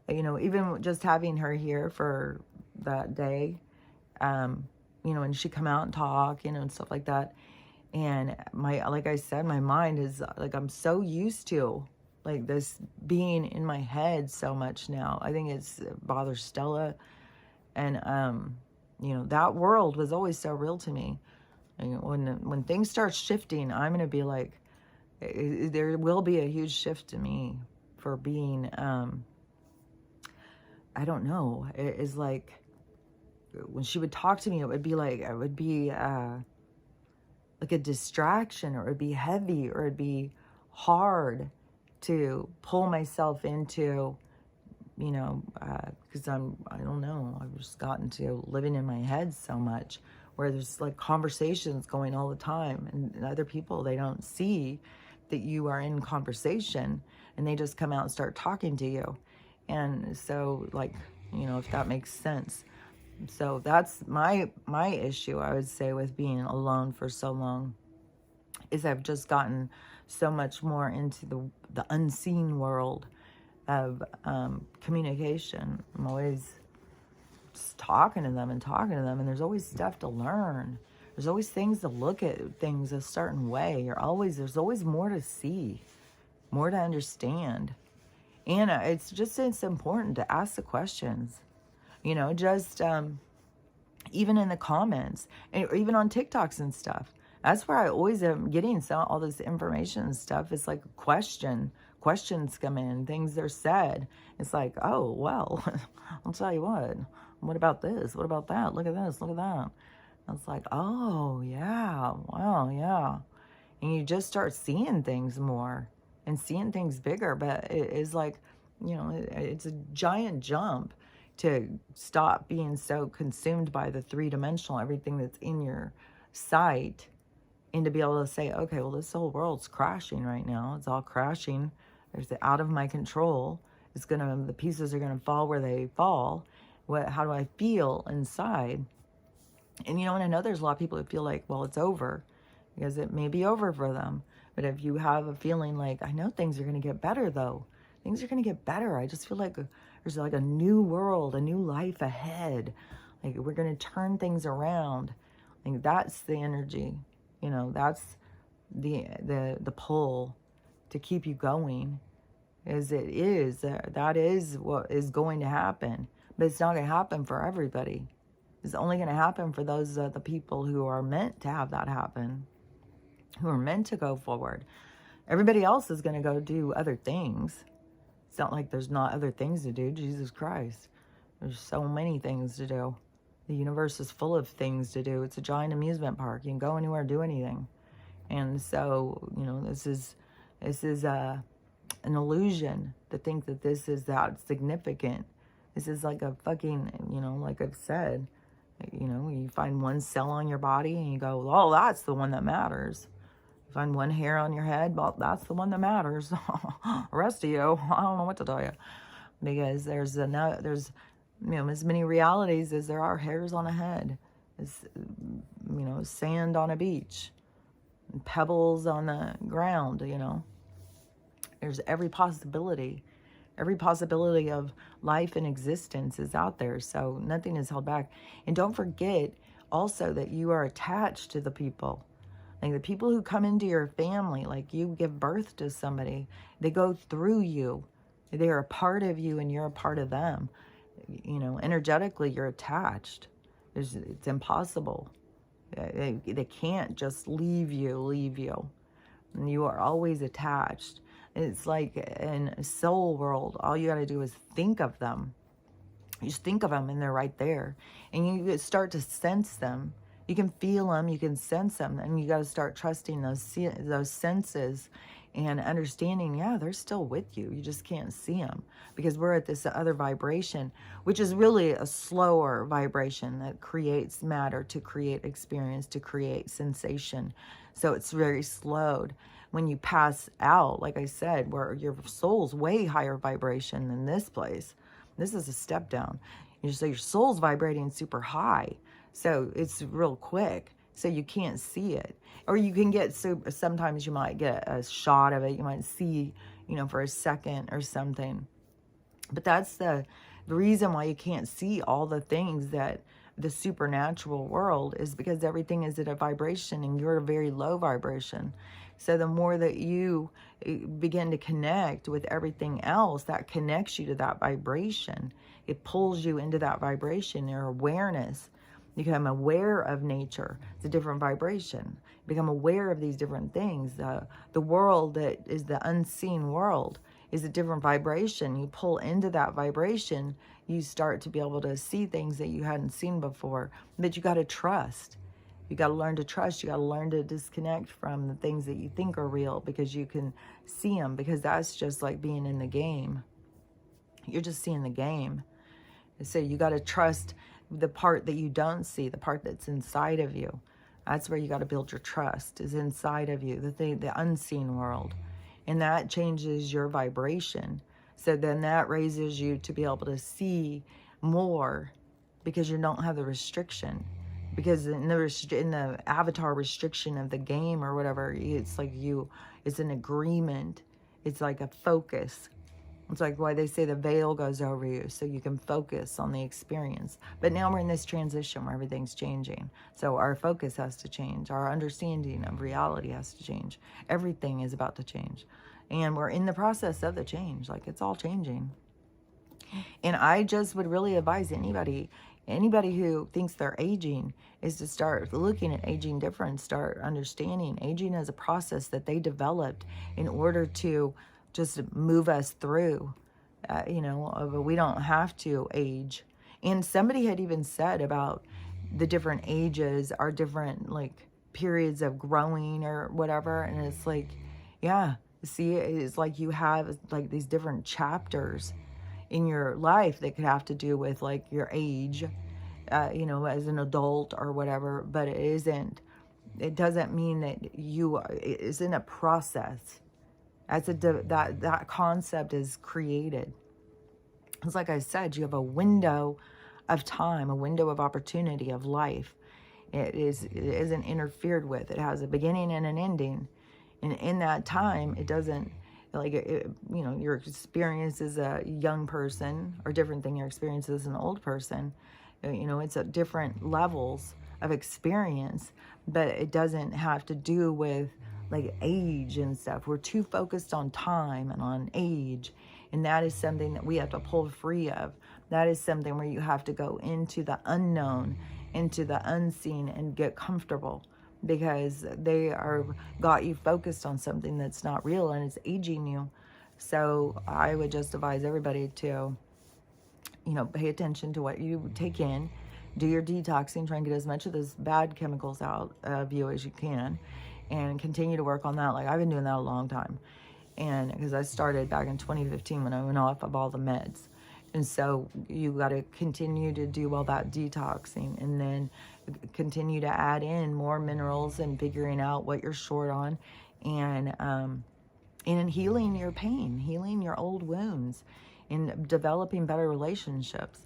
you know, even just having her here for that day, you know, and she come out and talk, you know, and stuff like that. And like I said, my mind is like, I'm so used to like this being in my head so much now. I think it bothers Stella. And, you know, that world was always so real to me. And when things start shifting, I'm going to be like, there will be a huge shift to me for being, I don't know. It is like, when she would talk to me, it would be like a distraction, or it would be heavy, or it'd be hard to pull myself into, you know, because I don't know, I've just gotten to living in my head so much, where there's like conversations going all the time, and other people, they don't see that you are in conversation, and they just come out and start talking to you. And so, like, you know, if that makes sense. So that's my issue, I would say, with being alone for so long, is I've just gotten so much more into the unseen world of communication. I'm always just talking to them, and there's always stuff to learn. There's always things to look at things a certain way. There's always more to see, more to understand. And it's important to ask the questions. You know, just even in the comments, or even on TikToks and stuff. That's where I always am getting all this information and stuff. It's like questions come in, things are said. It's like, oh, well, I'll tell you what about this? What about that? Look at this, look at that. It's like, oh, yeah, wow, yeah. And you just start seeing things more and seeing things bigger. But it is like, you know, it's a giant jump to stop being so consumed by the three-dimensional, everything that's in your sight, and to be able to say, okay, well, this whole world's crashing right now. It's all crashing. There's out of my control. The pieces are gonna fall where they fall. How do I feel inside? And, you know, and I know there's a lot of people that feel like, well, it's over, because it may be over for them. But if you have a feeling like, I know things are gonna get better, though. Things are gonna get better. I just feel like there's like a new world, a new life ahead. Like, we're gonna turn things around. Like, that's the energy. You know, that's the pull to keep you going. That is what is going to happen. But it's not going to happen for everybody. It's only going to happen for those the people who are meant to have that happen, who are meant to go forward. Everybody else is going to go do other things. It's not like there's not other things to do. Jesus Christ. There's so many things to do. The universe is full of things to do. It's a giant amusement park. You can go anywhere, do anything. And so, you know, this is an illusion to think that this is that significant. This is like a fucking, you know, like I've said, you know, you find one cell on your body and you go, oh, that's the one that matters. You find one hair on your head, well, that's the one that matters. The rest of you, I don't know what to tell you. Because there's you know, as many realities as there are hairs on a head. As, you know, sand on a beach, pebbles on the ground, you know. There's every possibility of life and existence is out there. So nothing is held back. And don't forget also that you are attached to the people. Like the people who come into your family, like you give birth to somebody, they go through you. They're a part of you and you're a part of them. You know, energetically, you're attached. It's impossible. They can't just leave you. And you are always attached. It's like in a soul world, all you got to do is think of them. You just think of them and they're right there. And you start to sense them. You can feel them, you can sense them, and you got to start trusting those senses and understanding, yeah, they're still with you. You just can't see them because we're at this other vibration, which is really a slower vibration that creates matter to create experience, to create sensation. So it's very slowed. When you pass out, like I said, where your soul's way higher vibration than this place, this is a step down. So your soul's vibrating super high. So it's real quick. So you can't see it. Or you can get, so sometimes you might get a shot of it. You might see, you know, for a second or something. But that's the reason why you can't see all the things that the supernatural world is, because everything is at a vibration and you're at a very low vibration. So the more that you begin to connect with everything else, that connects you to that vibration. It pulls you into that vibration, your awareness. You become aware of nature. It's a different vibration. You become aware of these different things. The world that is the unseen world is a different vibration. You pull into that vibration, you start to be able to see things that you hadn't seen before. But you got to trust. You got to learn to trust. You got to learn to disconnect from the things that you think are real because you can see them, because that's just like being in the game. You're just seeing the game. So you got to trust the part that you don't see, the part that's inside of you. That's where you got to build your trust, is inside of you, the unseen world. And that changes your vibration. So then that raises you to be able to see more because you don't have the restriction. Because in the avatar restriction of the game or whatever, it's like it's an agreement. It's like a focus. It's like why they say the veil goes over you so you can focus on the experience. But now we're in this transition where everything's changing. So our focus has to change. Our understanding of reality has to change. Everything is about to change. And we're in the process of the change. Like it's all changing. And I just would really advise anybody who thinks they're aging is to start looking at aging different, start understanding aging as a process that they developed in order to just move us through, but we don't have to age. And somebody had even said about the different ages are different, like periods of growing or whatever. And it's like, yeah, see, it's like you have like these different chapters in your life that could have to do with like your age, as an adult or whatever, but it doesn't mean that it isn't a process. That concept is created. It's like I said, you have a window of time, a window of opportunity of life. It isn't interfered with. It has a beginning and an ending. And in that time, it doesn't, your experience as a young person or different than your experience as an old person. It's at different levels of experience, but it doesn't have to do with like age and stuff. We're too focused on time and on age, and that is something that we have to pull free of. That is something where you have to go into the unknown, into the unseen, and get comfortable, because they are got you focused on something that's not real and it's aging you. So I would just advise everybody to, you know, pay attention to what you take in, do your detoxing, try and get as much of those bad chemicals out of you as you can, and continue to work on that. Like, I've been doing that a long time. And because I started back in 2015 when I went off of all the meds. And so you got to continue to do all that detoxing, and then continue to add in more minerals and figuring out what you're short on, and healing your pain, healing your old wounds, and developing better relationships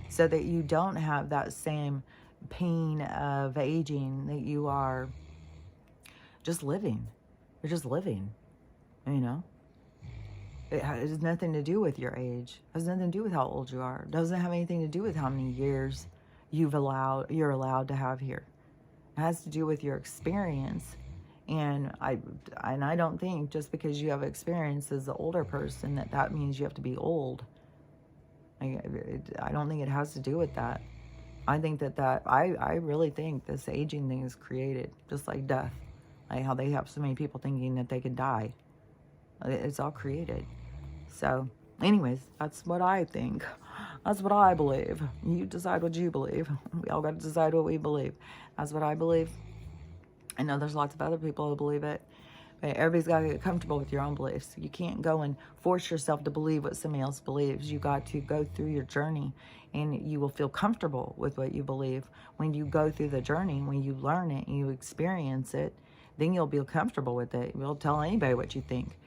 so that you don't have that same pain of aging, that you are just living. You're just living, you know? It has nothing to do with your age. It has nothing to do with how old you are. It doesn't have anything to do with how many years you're allowed to have here. It has to do with your experience. And I don't think just because you have experience as an older person that means you have to be old. I don't think it has to do with that. I think I really think this aging thing is created, just like death. Like how they have so many people thinking that they could die. It's all created. So, anyways, that's what I think. That's what I believe. You decide what you believe. We all got to decide what we believe. That's what I believe. I know there's lots of other people who believe it. But everybody's got to get comfortable with your own beliefs. You can't go and force yourself to believe what somebody else believes. You got to go through your journey, and you will feel comfortable with what you believe. When you go through the journey, when you learn it and you experience it, then you'll be comfortable with it. You'll tell anybody what you think.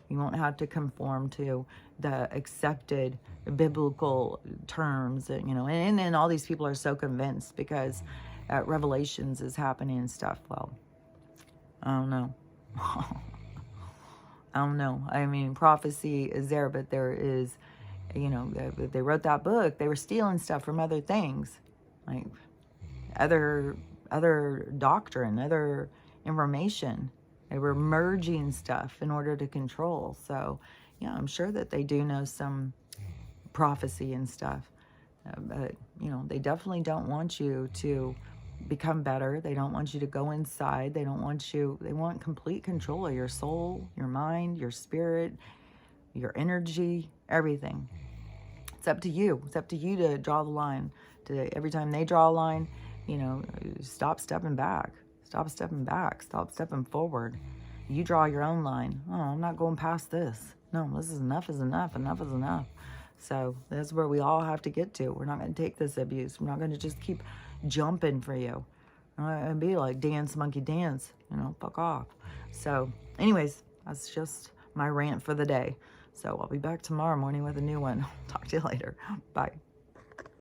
You won't have to conform to the accepted biblical terms, you know. And then all these people are so convinced because Revelations is happening and stuff. Well, I don't know. I don't know. I mean, prophecy is there, but there is, you know, they wrote that book. They were stealing stuff from other things, like other doctrine, other information. They were merging stuff in order to control. So, yeah, I'm sure that they do know some prophecy and stuff. But, you know, they definitely don't want you to become better. They don't want you to go inside. They want complete control of your soul, your mind, your spirit, your energy, everything. It's up to you. It's up to you to draw the line. Every time they draw a line, you know, stop stepping back. Stop stepping back. Stop stepping forward. You draw your own line. Oh, I'm not going past this. No, this is enough is enough. Enough is enough. So that's where we all have to get to. We're not going to take this abuse. We're not going to just keep jumping for you. It'd be like dance, monkey dance. You know, fuck off. So anyways, that's just my rant for the day. So I'll be back tomorrow morning with a new one. Talk to you later. Bye.